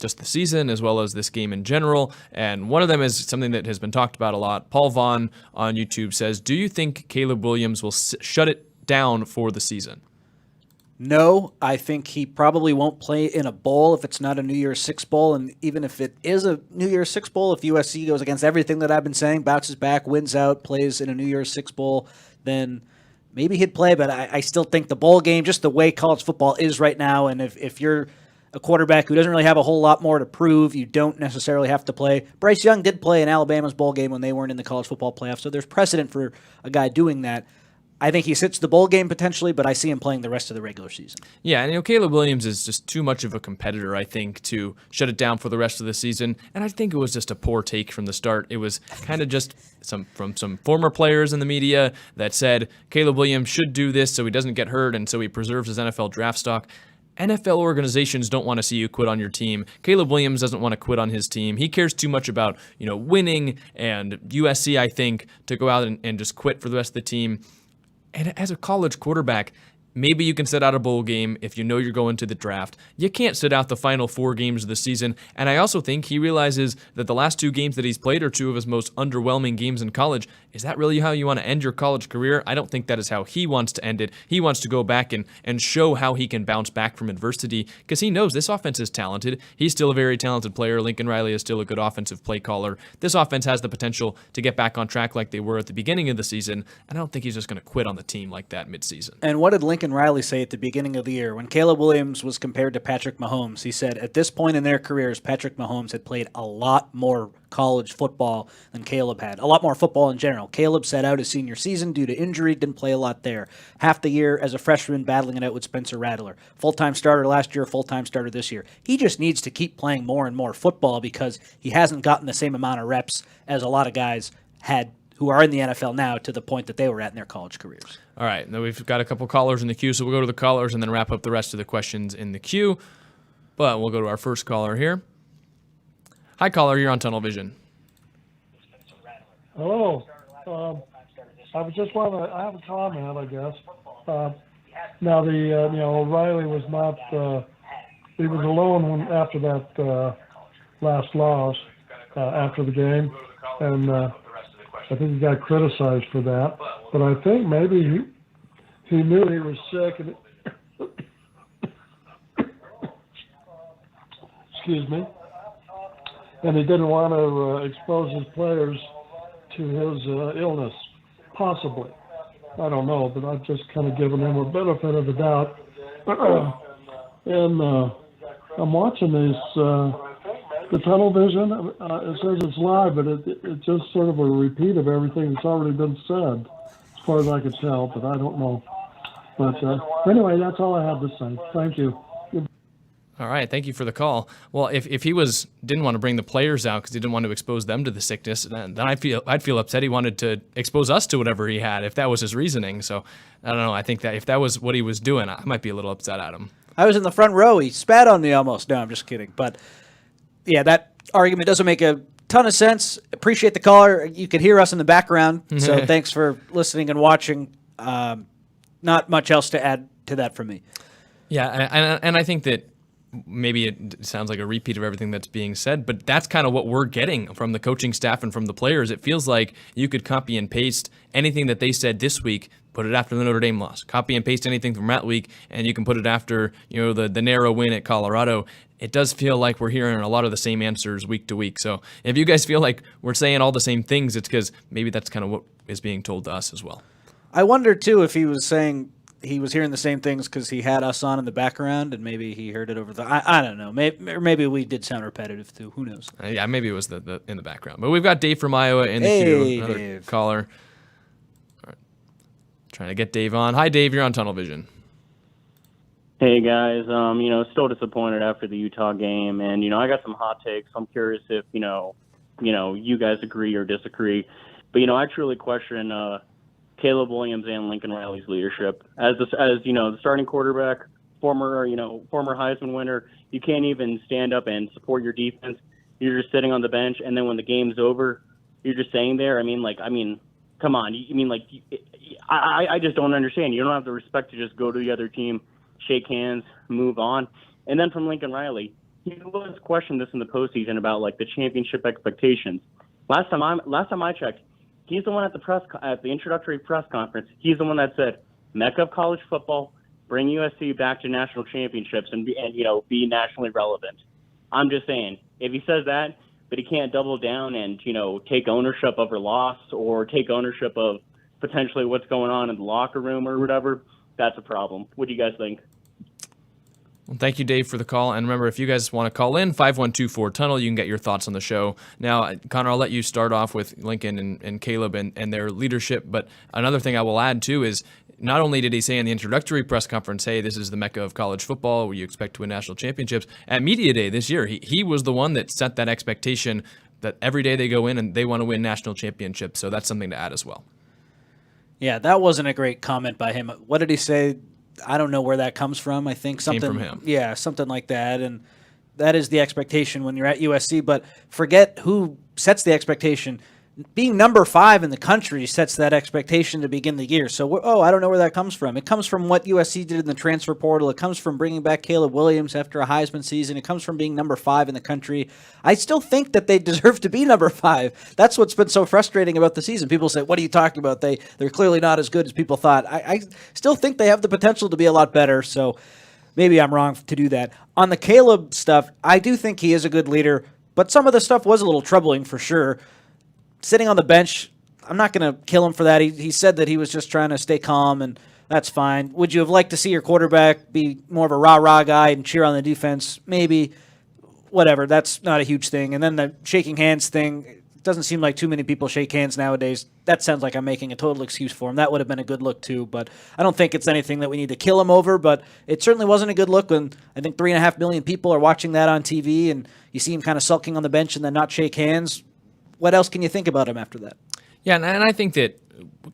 just the season as well as this game in general. And one of them is something that has been talked about a lot. Paul Vaughn on YouTube says, do you think Caleb Williams will shut it down for the season? No, I think he probably won't play in a bowl if it's not a New Year's Six bowl. And even if it is a New Year's Six bowl, if USC goes against everything that I've been saying, bounces back, wins out, plays in a New Year's Six bowl, then maybe he'd play. But I still think the bowl game, just the way college football is right now, and if you're a quarterback who doesn't really have a whole lot more to prove, you don't necessarily have to play. Bryce Young did play in Alabama's bowl game when they weren't in the college football playoffs, so there's precedent for a guy doing that. I think he sits the bowl game potentially, but I see him playing the rest of the regular season. Yeah, and Caleb Williams is just too much of a competitor, I think, to shut it down for the rest of the season. And I think it was just a poor take from the start. It was kind of just from some former players in the media that said Caleb Williams should do this so he doesn't get hurt and so he preserves his NFL draft stock. NFL organizations don't want to see you quit on your team. Caleb Williams doesn't want to quit on his team. He cares too much about, winning, and USC, I think, to go out and just quit for the rest of the team. And as a college quarterback, maybe you can sit out a bowl game if you know you're going to the draft. You can't sit out the final 4 games of the season. And I also think he realizes that the last 2 games that he's played are 2 of his most underwhelming games in college. Is that really how you want to end your college career? I don't think that is how he wants to end it. He wants to go back and show how he can bounce back from adversity because he knows this offense is talented. He's still a very talented player. Lincoln Riley is still a good offensive play caller. This offense has the potential to get back on track like they were at the beginning of the season. And I don't think he's just going to quit on the team like that midseason. And what did Lincoln Riley say at the beginning of the year? When Caleb Williams was compared to Patrick Mahomes, he said at this point in their careers, Patrick Mahomes had played a lot more college football than Caleb had. A lot more football in general. Caleb sat out his senior season due to injury, didn't play a lot there. Half the year as a freshman battling it out with Spencer Rattler. Full-time starter last year, full-time starter this year. He just needs to keep playing more and more football because he hasn't gotten the same amount of reps as a lot of guys had who are in the NFL now to the point that they were at in their college careers. All right, now we've got a couple callers in the queue, so we'll go to the callers and then wrap up the rest of the questions in the queue. But we'll go to our first caller here. Hi, caller, you're on Tunnel Vision. Hello. I just want to. I have a comment, I guess. Now Riley was not. He was alone after that last loss after the game, and I think he got criticized for that. But I think maybe he knew he was sick, and excuse me, and he didn't want to expose his players to his illness, possibly. I don't know, but I've just kind of given him a benefit of the doubt. And I'm watching the tunnel vision. It says it's live, but it's just sort of a repeat of everything that's already been said, as far as I can tell, but I don't know. But anyway, that's all I have to say. Thank you. All right, thank you for the call. Well, if he didn't want to bring the players out because he didn't want to expose them to the sickness, then I'd feel upset. He wanted to expose us to whatever he had if that was his reasoning. So I don't know. I think that if that was what he was doing, I might be a little upset at him. I was in the front row. He spat on me almost. No, I'm just kidding. But yeah, that argument doesn't make a ton of sense. Appreciate the caller. You can hear us in the background. So thanks for listening and watching. Not much else to add to that from me. Yeah, and I think that maybe it sounds like a repeat of everything that's being said, but that's kind of what we're getting from the coaching staff and from the players. It feels like you could copy and paste anything that they said this week, put it after the Notre Dame loss. Copy and paste anything from that week, and you can put it after the narrow win at Colorado. It does feel like we're hearing a lot of the same answers week to week. So if you guys feel like we're saying all the same things, it's because maybe that's kind of what is being told to us as well. I wonder, too, if he was saying he was hearing the same things because he had us on in the background, and maybe he heard it over the. I don't know. Maybe we did sound repetitive too. Who knows? Yeah, maybe it was the in the background. But we've got Dave from Iowa in the queue. Another Dave. Caller. All right, trying to get Dave on. Hi, Dave. You're on Tunnel Vision. Hey guys, still disappointed after the Utah game, and I got some hot takes. I'm curious if you guys agree or disagree, but I truly question Caleb Williams and Lincoln Riley's leadership as the starting quarterback, former Heisman winner. You can't even stand up and support your defense. You're just sitting on the bench, and then when the game's over, you're just staying there. Come on. I just don't understand. You don't have the respect to just go to the other team, shake hands, move on. And then from Lincoln Riley, he was questioned this in the postseason about the championship expectations. Last time I checked, he's the one at the introductory press conference. He's the one that said, "Mecca of college football, bring USC back to national championships and be nationally relevant." I'm just saying, if he says that, but he can't double down and take ownership of her loss or take ownership of potentially what's going on in the locker room or whatever, that's a problem. What do you guys think? Well, thank you, Dave, for the call. And remember, if you guys want to call in, 512-4-TUNNEL, you can get your thoughts on the show. Now, Connor, I'll let you start off with Lincoln and Caleb and their leadership. But another thing I will add, too, is not only did he say in the introductory press conference, hey, this is the mecca of college football where you expect to win national championships, at Media Day this year, he was the one that set that expectation that every day they go in and they want to win national championships. So that's something to add as well. Yeah, that wasn't a great comment by him. What did he say? I don't know where that comes from. I think something came from him. Yeah, something like that. And that is the expectation when you're at USC. But forget who sets the expectation. Being number 5 in the country sets that expectation to begin the year. So, I don't know where that comes from. It comes from what USC did in the transfer portal. It comes from bringing back Caleb Williams after a Heisman season. It comes from being number 5 in the country. I still think that they deserve to be number 5. That's what's been so frustrating about the season. People say, what are you talking about? They're clearly not as good as people thought. I still think they have the potential to be a lot better, so maybe I'm wrong to do that. On the Caleb stuff, I do think he is a good leader, but some of the stuff was a little troubling for sure. Sitting on the bench, I'm not going to kill him for that. He said that he was just trying to stay calm, and that's fine. Would you have liked to see your quarterback be more of a rah-rah guy and cheer on the defense? Maybe. Whatever. That's not a huge thing. And then the shaking hands thing, it doesn't seem like too many people shake hands nowadays. That sounds like I'm making a total excuse for him. That would have been a good look, too. But I don't think it's anything that we need to kill him over. But it certainly wasn't a good look when I think 3.5 million people are watching that on TV, and you see him kind of sulking on the bench and then not shake hands. What else can you think about him after that? Yeah, and I think that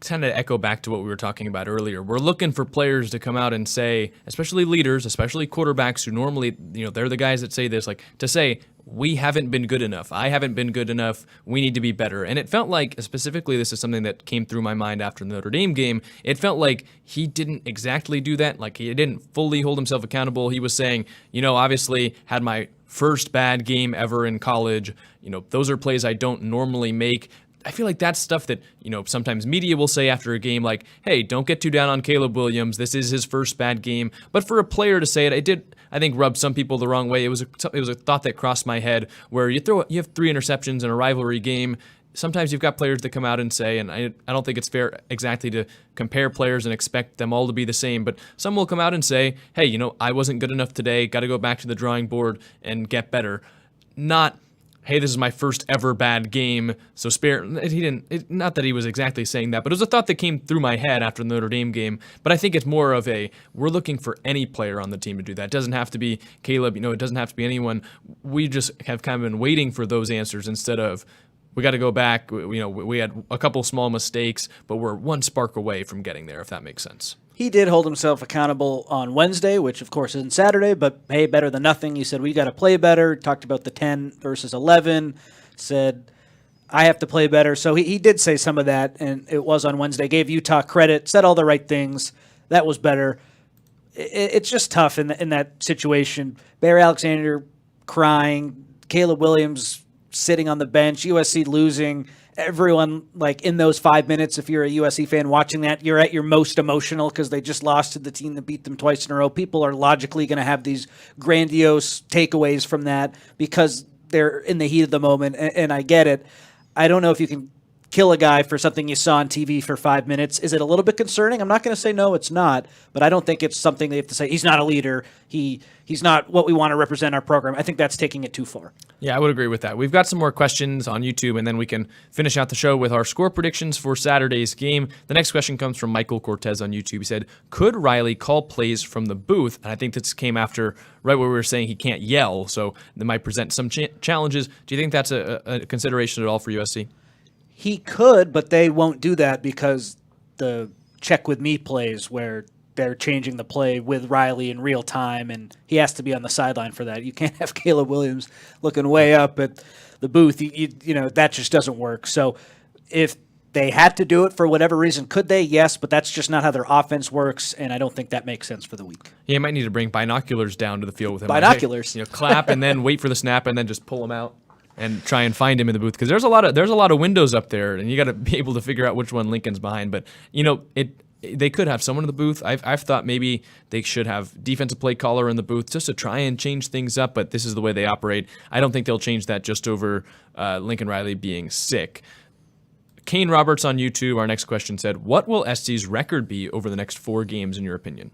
kind of echo back to what we were talking about earlier. We're looking for players to come out and say, especially leaders, especially quarterbacks who normally, they're the guys that say this, like to say, we haven't been good enough. I haven't been good enough. We need to be better. And it felt like, specifically, this is something that came through my mind after the Notre Dame game. It felt like he didn't exactly do that. Like he didn't fully hold himself accountable. He was saying, obviously had my first bad game ever in college. Those are plays I don't normally make. I feel like that's stuff that, sometimes media will say after a game like, hey, don't get too down on Caleb Williams. This is his first bad game. But for a player to say it did, I think, rub some people the wrong way. It was a thought that crossed my head where you have 3 interceptions in a rivalry game. Sometimes you've got players that come out and say, and I don't think it's fair exactly to compare players and expect them all to be the same, but some will come out and say, hey, I wasn't good enough today. Got to go back to the drawing board and get better. Not, hey, this is my first ever bad game, so spare. He didn't. Not that he was exactly saying that, but it was a thought that came through my head after the Notre Dame game. But I think it's more of we're looking for any player on the team to do that. It doesn't have to be Caleb. It doesn't have to be anyone. We just have kind of been waiting for those answers instead of, we got to go back. We had a couple small mistakes, but we're one spark away from getting there, if that makes sense. He did hold himself accountable on Wednesday, which of course isn't Saturday, but hey, better than nothing. He said, we got to play better. Talked about the 10 versus 11. Said, I have to play better. So he did say some of that, and it was on Wednesday. Gave Utah credit, said all the right things. That was better. It's just tough in that situation. Barry Alexander crying, Caleb Williams sitting on the bench, USC losing. Everyone, like, in those 5 minutes, if you're a USC fan watching that, you're at your most emotional because they just lost to the team that beat them twice in a row. People are logically going to have these grandiose takeaways from that because they're in the heat of the moment, and I get it. I don't know if you can kill a guy for something you saw on TV for 5 minutes. Is it a little bit concerning? I'm not going to say no, it's not, but I don't think it's something they have to say, he's not a leader, he's not what we want to represent our program. I think that's taking it too far. Yeah, I would agree with that. We've got some more questions on YouTube, and then we can finish out the show with our score predictions for Saturday's game. The next question comes from Michael Cortez on YouTube. He said, could Riley call plays from the booth? And I think this came after right where we were saying he can't yell, so that might present some challenges. Do you think that's a consideration at all for USC? He could, but they won't do that because the check with me plays where they're changing the play with Riley in real time, and he has to be on the sideline for that. You can't have Caleb Williams looking way up at the booth. You know, that just doesn't work. So if they had to do it for whatever reason, could they? Yes, but that's just not how their offense works, and I don't think that makes sense for the week. Yeah, you might need to bring binoculars down to the field with him. Binoculars. Like, hey, clap and then wait for the snap and then just pull him out and try and find him in the booth, because there's a lot of windows up there, and you got to be able to figure out which one Lincoln's behind. But they could have someone in the booth. I've thought maybe they should have defensive play caller in the booth just to try and change things up, but this is the way they operate. I don't think they'll change that just over Lincoln Riley being sick. Kane Roberts on YouTube, our next question said, what will SC's record be over the next 4 games in your opinion?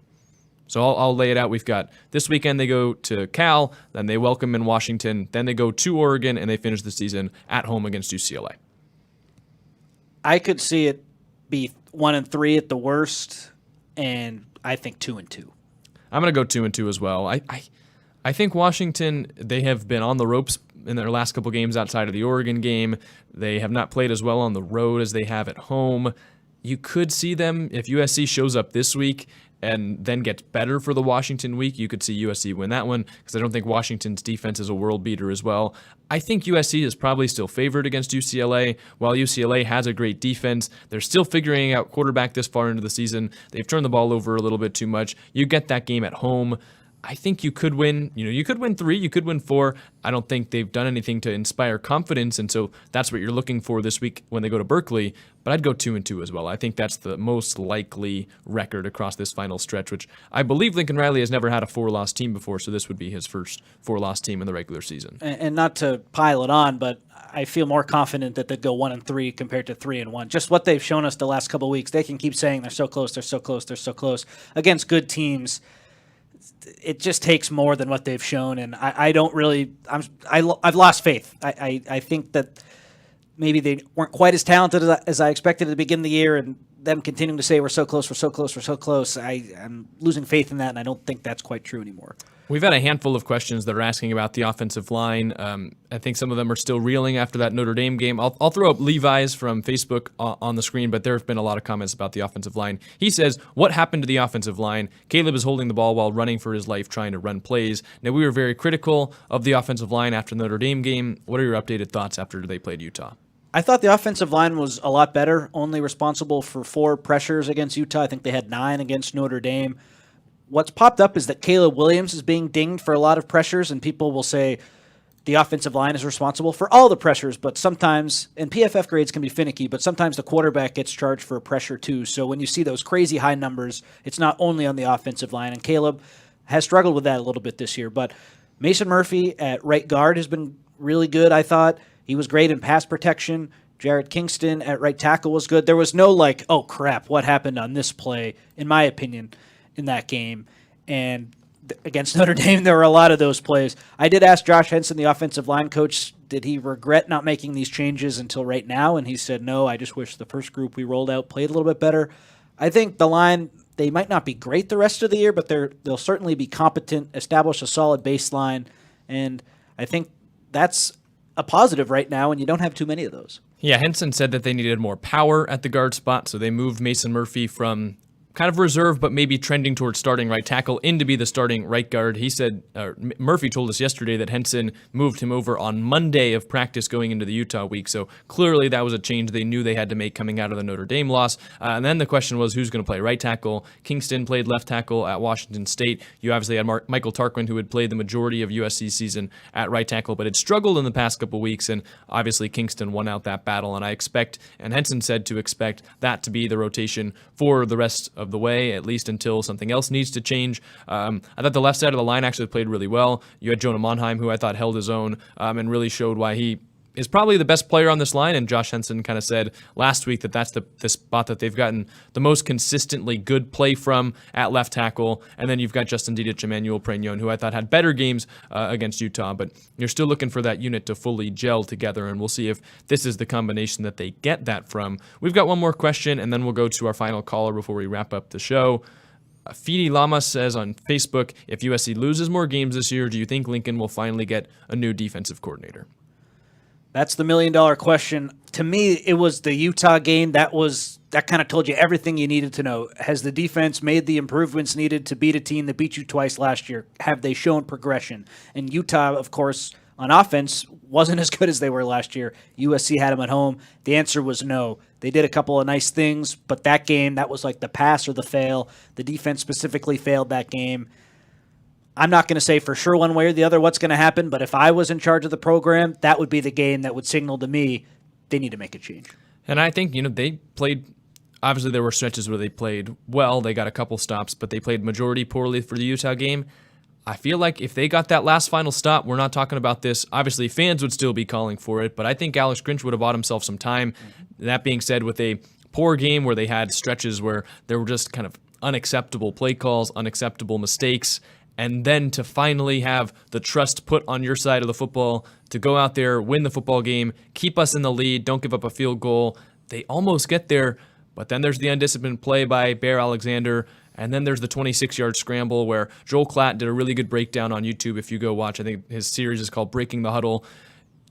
So I'll lay it out. We've got this weekend they go to Cal, then they welcome in Washington, then they go to Oregon, and they finish the season at home against UCLA. I could see it be 1-3 at the worst, and I think 2-2. I'm going to go 2-2 as well. I think Washington, they have been on the ropes in their last couple games outside of the Oregon game. They have not played as well on the road as they have at home. You could see them, if USC shows up this week and then gets better for the Washington week, you could see USC win that one, because I don't think Washington's defense is a world beater as well. I think USC is probably still favored against UCLA. While UCLA has a great defense, they're still figuring out quarterback this far into the season. They've turned the ball over a little bit too much. You get that game at home. I think you could win, you could win 3, you could win 4. I don't think they've done anything to inspire confidence, and so that's what you're looking for this week when they go to Berkeley. But I'd go 2-2 as well. I think that's the most likely record across this final stretch, which I believe Lincoln Riley has never had a 4-loss team before, so this would be his first 4-loss team in the regular season. And not to pile it on, but I feel more confident that they'd go 1-3 compared to 3-1. Just what they've shown us the last couple of weeks, they can keep saying they're so close, they're so close, they're so close against good teams. It just takes more than what they've shown, and I've lost faith. I think that maybe they weren't quite as talented as I expected at the beginning of the year, and them continuing to say we're so close, we're so close, we're so close. I'm losing faith in that, and I don't think that's quite true anymore. We've had a handful of questions that are asking about the offensive line. I think some of them are still reeling after that Notre Dame game. I'll throw up Levi's from Facebook on the screen, but there have been a lot of comments about the offensive line. He says, what happened to the offensive line? Caleb is holding the ball while running for his life, trying to run plays. Now, we were very critical of the offensive line after the Notre Dame game. What are your updated thoughts after they played Utah? I thought the offensive line was a lot better, only responsible for 4 pressures against Utah. I think they had 9 against Notre Dame. What's popped up is that Caleb Williams is being dinged for a lot of pressures, and people will say the offensive line is responsible for all the pressures, but sometimes, and PFF grades can be finicky, but sometimes the quarterback gets charged for a pressure too. So when you see those crazy high numbers, it's not only on the offensive line, and Caleb has struggled with that a little bit this year. But Mason Murphy at right guard has been really good, I thought. He was great in pass protection. Jared Kingston at right tackle was good. There was no oh crap, what happened on this play, in my opinion, in that game. And against Notre Dame, there were a lot of those plays. I did ask Josh Henson, the offensive line coach, did he regret not making these changes until right now? And he said, no, I just wish the first group we rolled out played a little bit better. I think the line, they might not be great the rest of the year, but they'll certainly be competent, establish a solid baseline. And I think that's a positive right now, and you don't have too many of those. Yeah, Henson said that they needed more power at the guard spot, so they moved Mason Murphy from kind of reserve, but maybe trending towards starting right tackle in to be the starting right guard. He said, Murphy told us yesterday that Henson moved him over on Monday of practice going into the Utah week. So clearly that was a change they knew they had to make coming out of the Notre Dame loss. And then the question was, who's going to play right tackle? Kingston played left tackle at Washington State. You obviously had Michael Tarquin, who had played the majority of USC's season at right tackle, but had struggled in the past couple weeks. And obviously Kingston won out that battle. And I expect, and Henson said to expect, that to be the rotation for the rest of the way, at least until something else needs to change. I thought the left side of the line actually played really well. You had Jonah Monheim, who I thought held his own and really showed why he is probably the best player on this line, and Josh Henson kind of said last week that that's the spot that they've gotten the most consistently good play from at left tackle. And then you've got Justin Dedich, Emmanuel Pregnon, who I thought had better games against Utah, but you're still looking for that unit to fully gel together, and we'll see if this is the combination that they get that from. We've got one more question, and then we'll go to our final caller before we wrap up the show. Fidi Lama says on Facebook, if USC loses more games this year, do you think Lincoln will finally get a new defensive coordinator? That's the $1 million question. To me, it was the Utah game. That kind of told you everything you needed to know. Has the defense made the improvements needed to beat a team that beat you twice last year? Have they shown progression? And Utah, of course, on offense, wasn't as good as they were last year. USC had them at home. The answer was no. They did a couple of nice things, but that game, that was like the pass or the fail. The defense specifically failed that game. I'm not going to say for sure one way or the other what's going to happen, but if I was in charge of the program, that would be the game that would signal to me they need to make a change. And I think, they played, obviously there were stretches where they played well. They got a couple stops, but they played majority poorly for the Utah game. I feel like if they got that last final stop, we're not talking about this. Obviously, fans would still be calling for it, but I think Alex Grinch would have bought himself some time. That being said, with a poor game where they had stretches where there were just kind of unacceptable play calls, unacceptable mistakes, and then to finally have the trust put on your side of the football to go out there, win the football game, keep us in the lead, don't give up a field goal. They almost get there, but then there's the undisciplined play by Bear Alexander, and then there's the 26-yard scramble where Joel Klatt did a really good breakdown on YouTube if you go watch. I think his series is called Breaking the Huddle.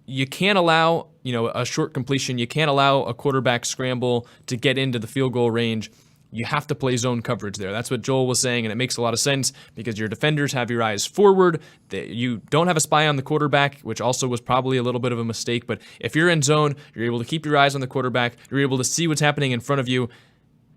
You can't allow, a short completion. You can't allow a quarterback scramble to get into the field goal range. You have to play zone coverage there. That's what Joel was saying, and it makes a lot of sense because your defenders have your eyes forward. You don't have a spy on the quarterback, which also was probably a little bit of a mistake. But if you're in zone, you're able to keep your eyes on the quarterback. You're able to see what's happening in front of you.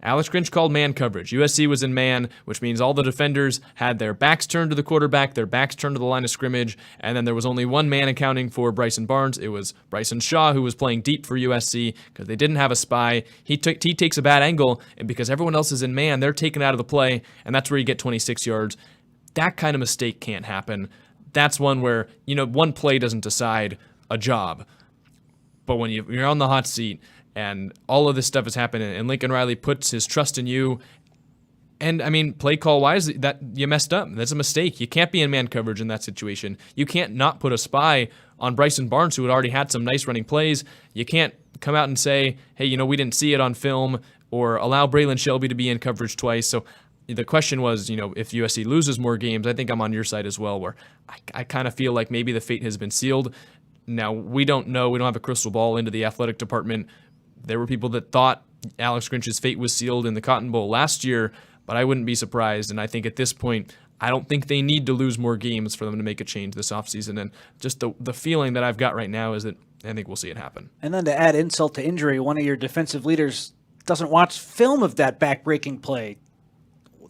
Alex Grinch called man coverage. USC was in man, which means all the defenders had their backs turned to the quarterback, their backs turned to the line of scrimmage, and then there was only one man accounting for Bryson Barnes. It was Bryson Shaw, who was playing deep for USC because they didn't have a spy. He takes a bad angle, and because everyone else is in man, they're taken out of the play, and that's where you get 26 yards. That kind of mistake can't happen. That's one where, one play doesn't decide a job. But when you're on the hot seat, and all of this stuff is happening, and Lincoln Riley puts his trust in you. And, play call-wise, that you messed up. That's a mistake. You can't be in man coverage in that situation. You can't not put a spy on Bryson Barnes, who had already had some nice running plays. You can't come out and say, hey, we didn't see it on film, or allow Braylon Shelby to be in coverage twice. So the question was, if USC loses more games, I think I'm on your side as well, where I kind of feel like maybe the fate has been sealed. Now, we don't know. We don't have a crystal ball into the athletic department. There were people that thought Alex Grinch's fate was sealed in the Cotton Bowl last year, but I wouldn't be surprised. And I think at this point, I don't think they need to lose more games for them to make a change this offseason. And just the feeling that I've got right now is that I think we'll see it happen. And then to add insult to injury, one of your defensive leaders doesn't watch film of that back-breaking play.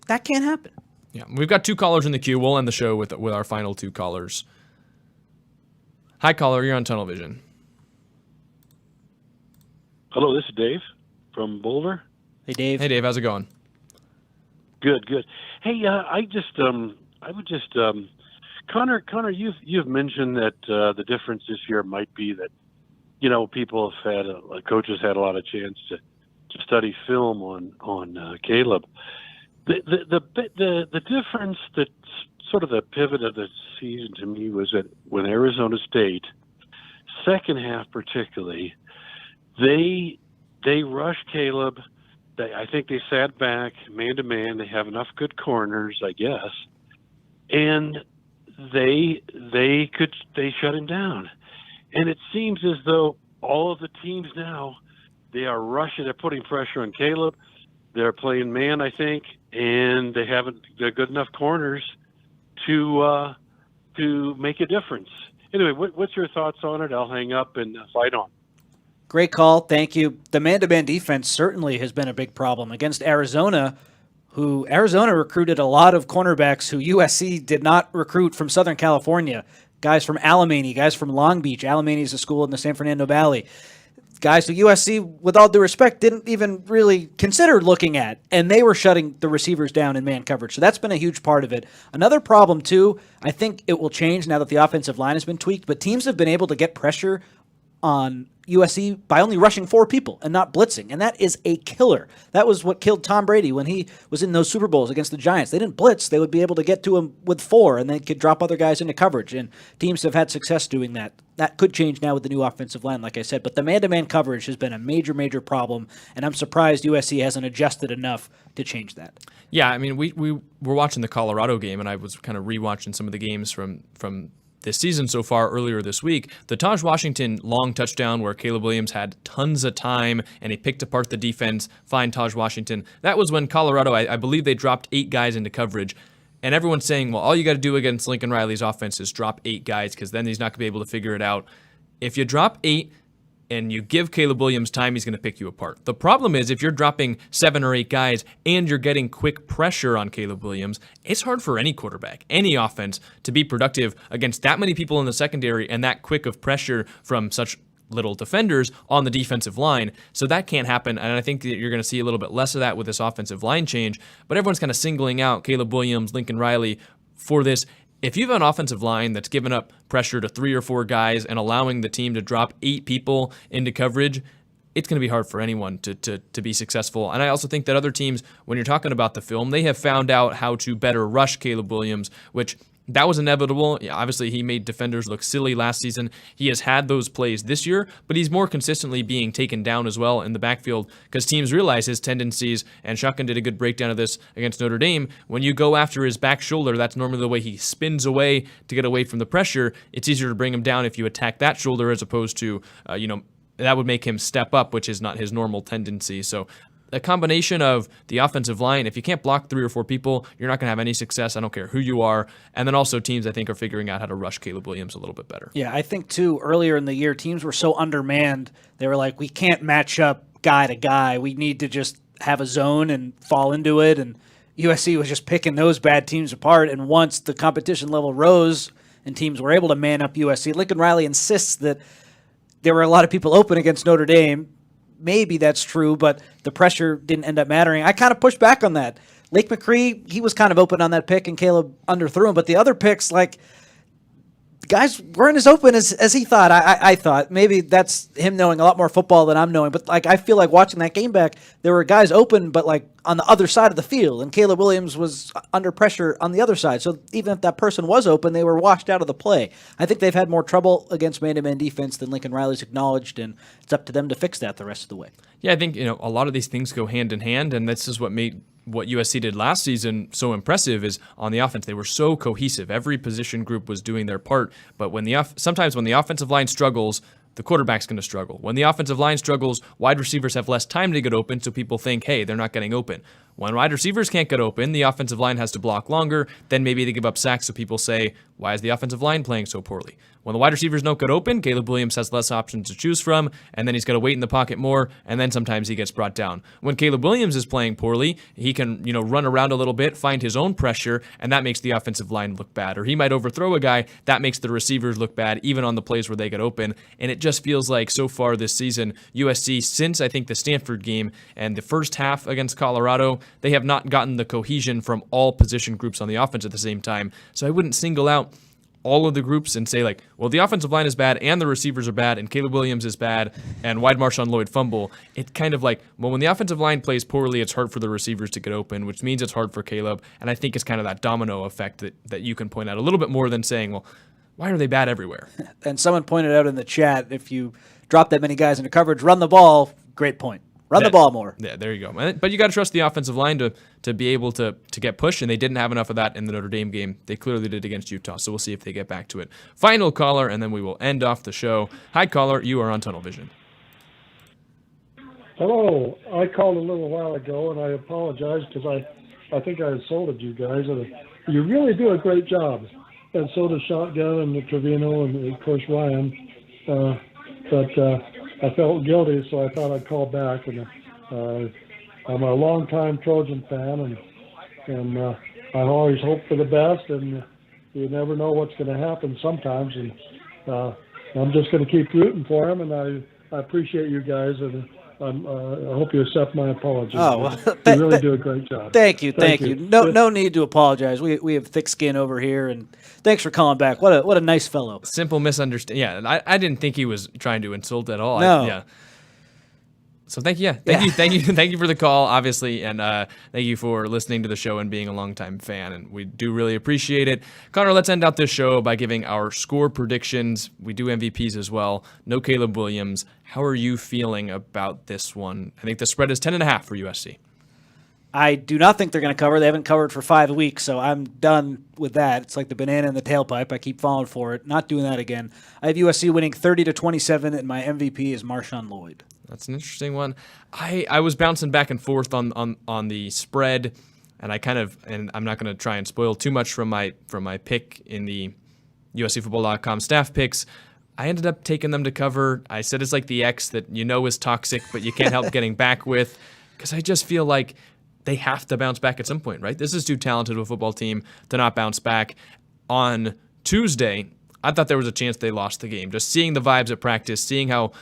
That can't happen. Yeah, we've got 2 callers in the queue. We'll end the show with our final 2 callers. Hi, caller. You're on Tunnel Vision. Hello, this is Dave from Boulder. Hey, Dave. Hey, Dave. How's it going? Good. Hey, I would just, Connor, you've mentioned that the difference this year might be that, people have had, coaches had a lot of chance to study film on Caleb. The difference that sort of the pivot of the season to me was that when Arizona State, second half particularly, they rushed Caleb. I think they sat back man to man. They have enough good corners, I guess, and they shut him down. And it seems as though all of the teams now, they are rushing. They're putting pressure on Caleb. They're playing man, I think, and they're good enough corners to make a difference. Anyway, what's your thoughts on it? I'll hang up and fight on. Great call. Thank you. The man-to-man defense certainly has been a big problem against Arizona, who Arizona recruited a lot of cornerbacks who USC did not recruit from Southern California. Guys from Alamany, guys from Long Beach. Alamany is a school in the San Fernando Valley. Guys who USC, with all due respect, didn't even really consider looking at, and they were shutting the receivers down in man coverage. So that's been a huge part of it. Another problem, too, I think it will change now that the offensive line has been tweaked, but teams have been able to get pressure on USC by only rushing 4 people and not blitzing, and that is a killer. That was what killed Tom Brady when he was in those Super Bowls against the Giants. They didn't blitz. They would be able to get to him with 4, and they could drop other guys into coverage, and teams have had success doing that. That could change now with the new offensive line, like I said, but the man-to-man coverage has been a major, major problem, and I'm surprised USC hasn't adjusted enough to change that. Yeah, we were watching the Colorado game, and I was kind of rewatching some of the games from this season so far earlier this week. The Taj Washington long touchdown where Caleb Williams had tons of time and he picked apart the defense, fine Taj Washington. That was when Colorado, I believe they dropped 8 guys into coverage. And everyone's saying, well, all you got to do against Lincoln Riley's offense is drop 8 guys because then he's not going to be able to figure it out. If you drop 8 and you give Caleb Williams time, he's going to pick you apart. The problem is if you're dropping 7 or 8 guys and you're getting quick pressure on Caleb Williams, it's hard for any quarterback, any offense, to be productive against that many people in the secondary and that quick of pressure from such little defenders on the defensive line. So that can't happen, and I think that you're going to see a little bit less of that with this offensive line change. But everyone's kind of singling out Caleb Williams, Lincoln Riley for this. If you have an offensive line that's given up pressure to 3 or 4 guys and allowing the team to drop 8 people into coverage, it's going to be hard for anyone to be successful. And I also think that other teams, when you're talking about the film, they have found out how to better rush Caleb Williams, which that was inevitable. Yeah, obviously, he made defenders look silly last season. He has had those plays this year, but he's more consistently being taken down as well in the backfield because teams realize his tendencies, and Shotgun did a good breakdown of this against Notre Dame. When you go after his back shoulder, that's normally the way he spins away to get away from the pressure. It's easier to bring him down if you attack that shoulder as opposed to, that would make him step up, which is not his normal tendency. So a combination of the offensive line, if you can't block 3 or 4 people, you're not going to have any success. I don't care who you are. And then also teams, I think, are figuring out how to rush Caleb Williams a little bit better. Yeah, I think, too, earlier in the year, teams were so undermanned. They were like, we can't match up guy to guy. We need to just have a zone and fall into it. And USC was just picking those bad teams apart. And once the competition level rose and teams were able to man up USC, Lincoln Riley insists that there were a lot of people open against Notre Dame. Maybe that's true, but the pressure didn't end up mattering. I kind of pushed back on that. Lake McCree, he was kind of open on that pick, and Caleb underthrew him. But the other picks, like, guys weren't as open as he thought. I thought maybe that's him knowing a lot more football than I'm knowing. But, like, I feel like watching that game back, there were guys open, but, like, on the other side of the field. And Caleb Williams was under pressure on the other side. So even if that person was open, they were washed out of the play. I think they've had more trouble against man-to-man defense than Lincoln Riley's acknowledged, and it's up to them to fix that the rest of the way. Yeah, I think a lot of these things go hand in hand, and this is what made what USC did last season so impressive is on the offense. They were so cohesive. Every position group was doing their part, but sometimes when the offensive line struggles, the quarterback's going to struggle. When the offensive line struggles, wide receivers have less time to get open, so people think, hey, they're not getting open. When wide receivers can't get open, the offensive line has to block longer. Then maybe they give up sacks, so people say, why is the offensive line playing so poorly? When the wide receivers don't get open, Caleb Williams has less options to choose from, and then he's got to wait in the pocket more, and then sometimes he gets brought down. When Caleb Williams is playing poorly, he can run around a little bit, find his own pressure, and that makes the offensive line look bad. Or he might overthrow a guy, that makes the receivers look bad, even on the plays where they get open. And it just feels like so far this season, USC, since I think the Stanford game and the first half against Colorado, they have not gotten the cohesion from all position groups on the offense at the same time. So I wouldn't single out all of the groups and say, like, well, the offensive line is bad and the receivers are bad and Caleb Williams is bad and wide Marshawn Lloyd fumble. It's kind of like, well, when the offensive line plays poorly, it's hard for the receivers to get open, which means it's hard for Caleb. And I think it's kind of that domino effect that you can point out a little bit more than saying, well, why are they bad everywhere? And someone pointed out in the chat, if you drop that many guys into coverage, run the ball, great point. Run the ball more. Yeah, there you go. But you got to trust the offensive line to be able to get pushed, and they didn't have enough of that in the Notre Dame game. They clearly did against Utah, so we'll see if they get back to it. Final caller, and then we will end off the show. Hi, caller. You are on Tunnel Vision. Hello. I called a little while ago, and I apologize because I think I insulted you guys. You really do a great job, and so does Shotgun and Trevino and, of course, Ryan. But I felt guilty, so I thought I'd call back. And I'm a longtime Trojan fan, and I always hope for the best, and you never know what's going to happen sometimes. And I'm just going to keep rooting for him, and I appreciate you guys, and I hope you accept my apology. Oh, well, you really do a great job. Thank you. No need to apologize. We have thick skin over here, and thanks for calling back. What a nice fellow. Simple misunderstanding. Yeah, I didn't think he was trying to insult at all. No. So thank you thank you for the call, obviously, and thank you for listening to the show and being a longtime fan, and we do really appreciate it. Connor, let's end out this show by giving our score predictions. We do MVPs as well. No Caleb Williams. How are you feeling about this one? I think the spread is 10.5 for USC. I do not think they're going to cover. They haven't covered for 5 weeks, so I'm done with that. It's like the banana in the tailpipe. I keep falling for it. Not doing that again. I have USC winning 30-27, and my MVP is Marshawn Lloyd. That's an interesting one. I was bouncing back and forth on the spread, and and I'm not going to try and spoil too much from my pick in the USCFootball.com staff picks. I ended up taking them to cover. I said it's like the ex that is toxic, but you can't help getting back with, because I just feel like they have to bounce back at some point, right? This is too talented of a football team to not bounce back. On Tuesday, I thought there was a chance they lost the game. Just seeing the vibes at practice, seeing how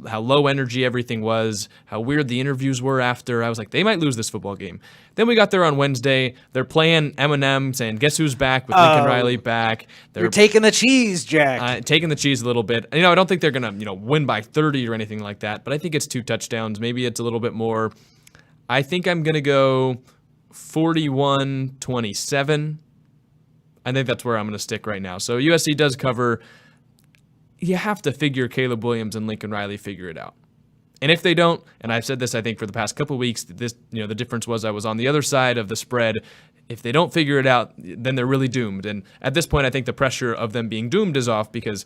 how low energy everything was, how weird the interviews were after. I was like, they might lose this football game. Then we got there on Wednesday. They're playing Eminem, saying, guess who's back, with Lincoln Riley back. You're taking the cheese, Jack. Taking the cheese a little bit. I don't think they're going to, win by 30 or anything like that, but I think it's 2 touchdowns. Maybe it's a little bit more. I think I'm going to go 41-27. I think that's where I'm going to stick right now. So USC does cover. You have to figure Caleb Williams and Lincoln Riley figure it out. And if they don't, and I've said this, I think, for the past couple of weeks, this, the difference was I was on the other side of the spread. If they don't figure it out, then they're really doomed. And at this point, I think the pressure of them being doomed is off because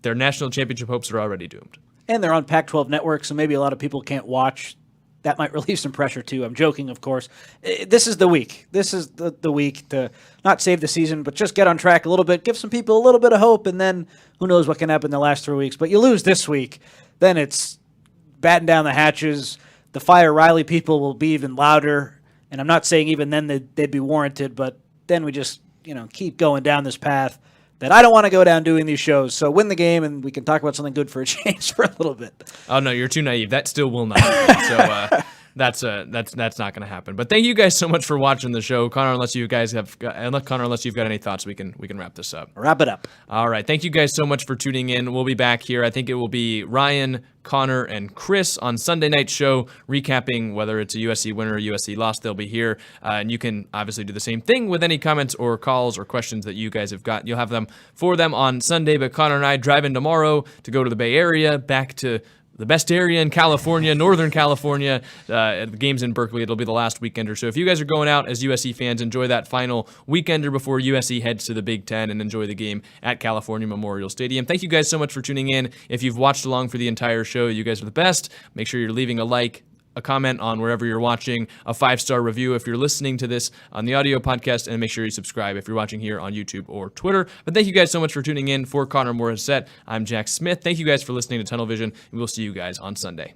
their national championship hopes are already doomed. And they're on Pac-12 Network, so maybe a lot of people can't watch. That might relieve some pressure, too. I'm joking, of course. This is the week. This is the week to not save the season, but just get on track a little bit, give some people a little bit of hope, and then who knows what can happen the last 3 weeks. But you lose this week, then it's batten down the hatches. The Fire Riley people will be even louder. And I'm not saying even then they'd be warranted, but then we just keep going down this path that I don't want to go down doing these shows. So win the game, and we can talk about something good for a change for a little bit. Oh, no, you're too naive. That still will not happen. So that's not going to happen. But thank you guys so much for watching the show. Connor, unless you've got any thoughts, we can wrap this up. Wrap it up. All right. Thank you guys so much for tuning in. We'll be back here. I think it will be Ryan, Connor, and Chris on Sunday night show, recapping whether it's a USC winner or USC loss. They'll be here. And you can obviously do the same thing with any comments or calls or questions that you guys have got. You'll have them for them on Sunday. But Connor and I drive in tomorrow to go to the Bay Area, back to the best area in California, Northern California. The game's in Berkeley. It'll be the last weekender. So if you guys are going out as USC fans, enjoy that final weekender before USC heads to the Big Ten and enjoy the game at California Memorial Stadium. Thank you guys so much for tuning in. If you've watched along for the entire show, you guys are the best. Make sure you're leaving a like, a comment on wherever you're watching, a 5-star review if you're listening to this on the audio podcast, and make sure you subscribe if you're watching here on YouTube or Twitter. But thank you guys so much for tuning in. For Connor Morrissette, I'm Jack Smith. Thank you guys for listening to Tunnel Vision, and we'll see you guys on Sunday.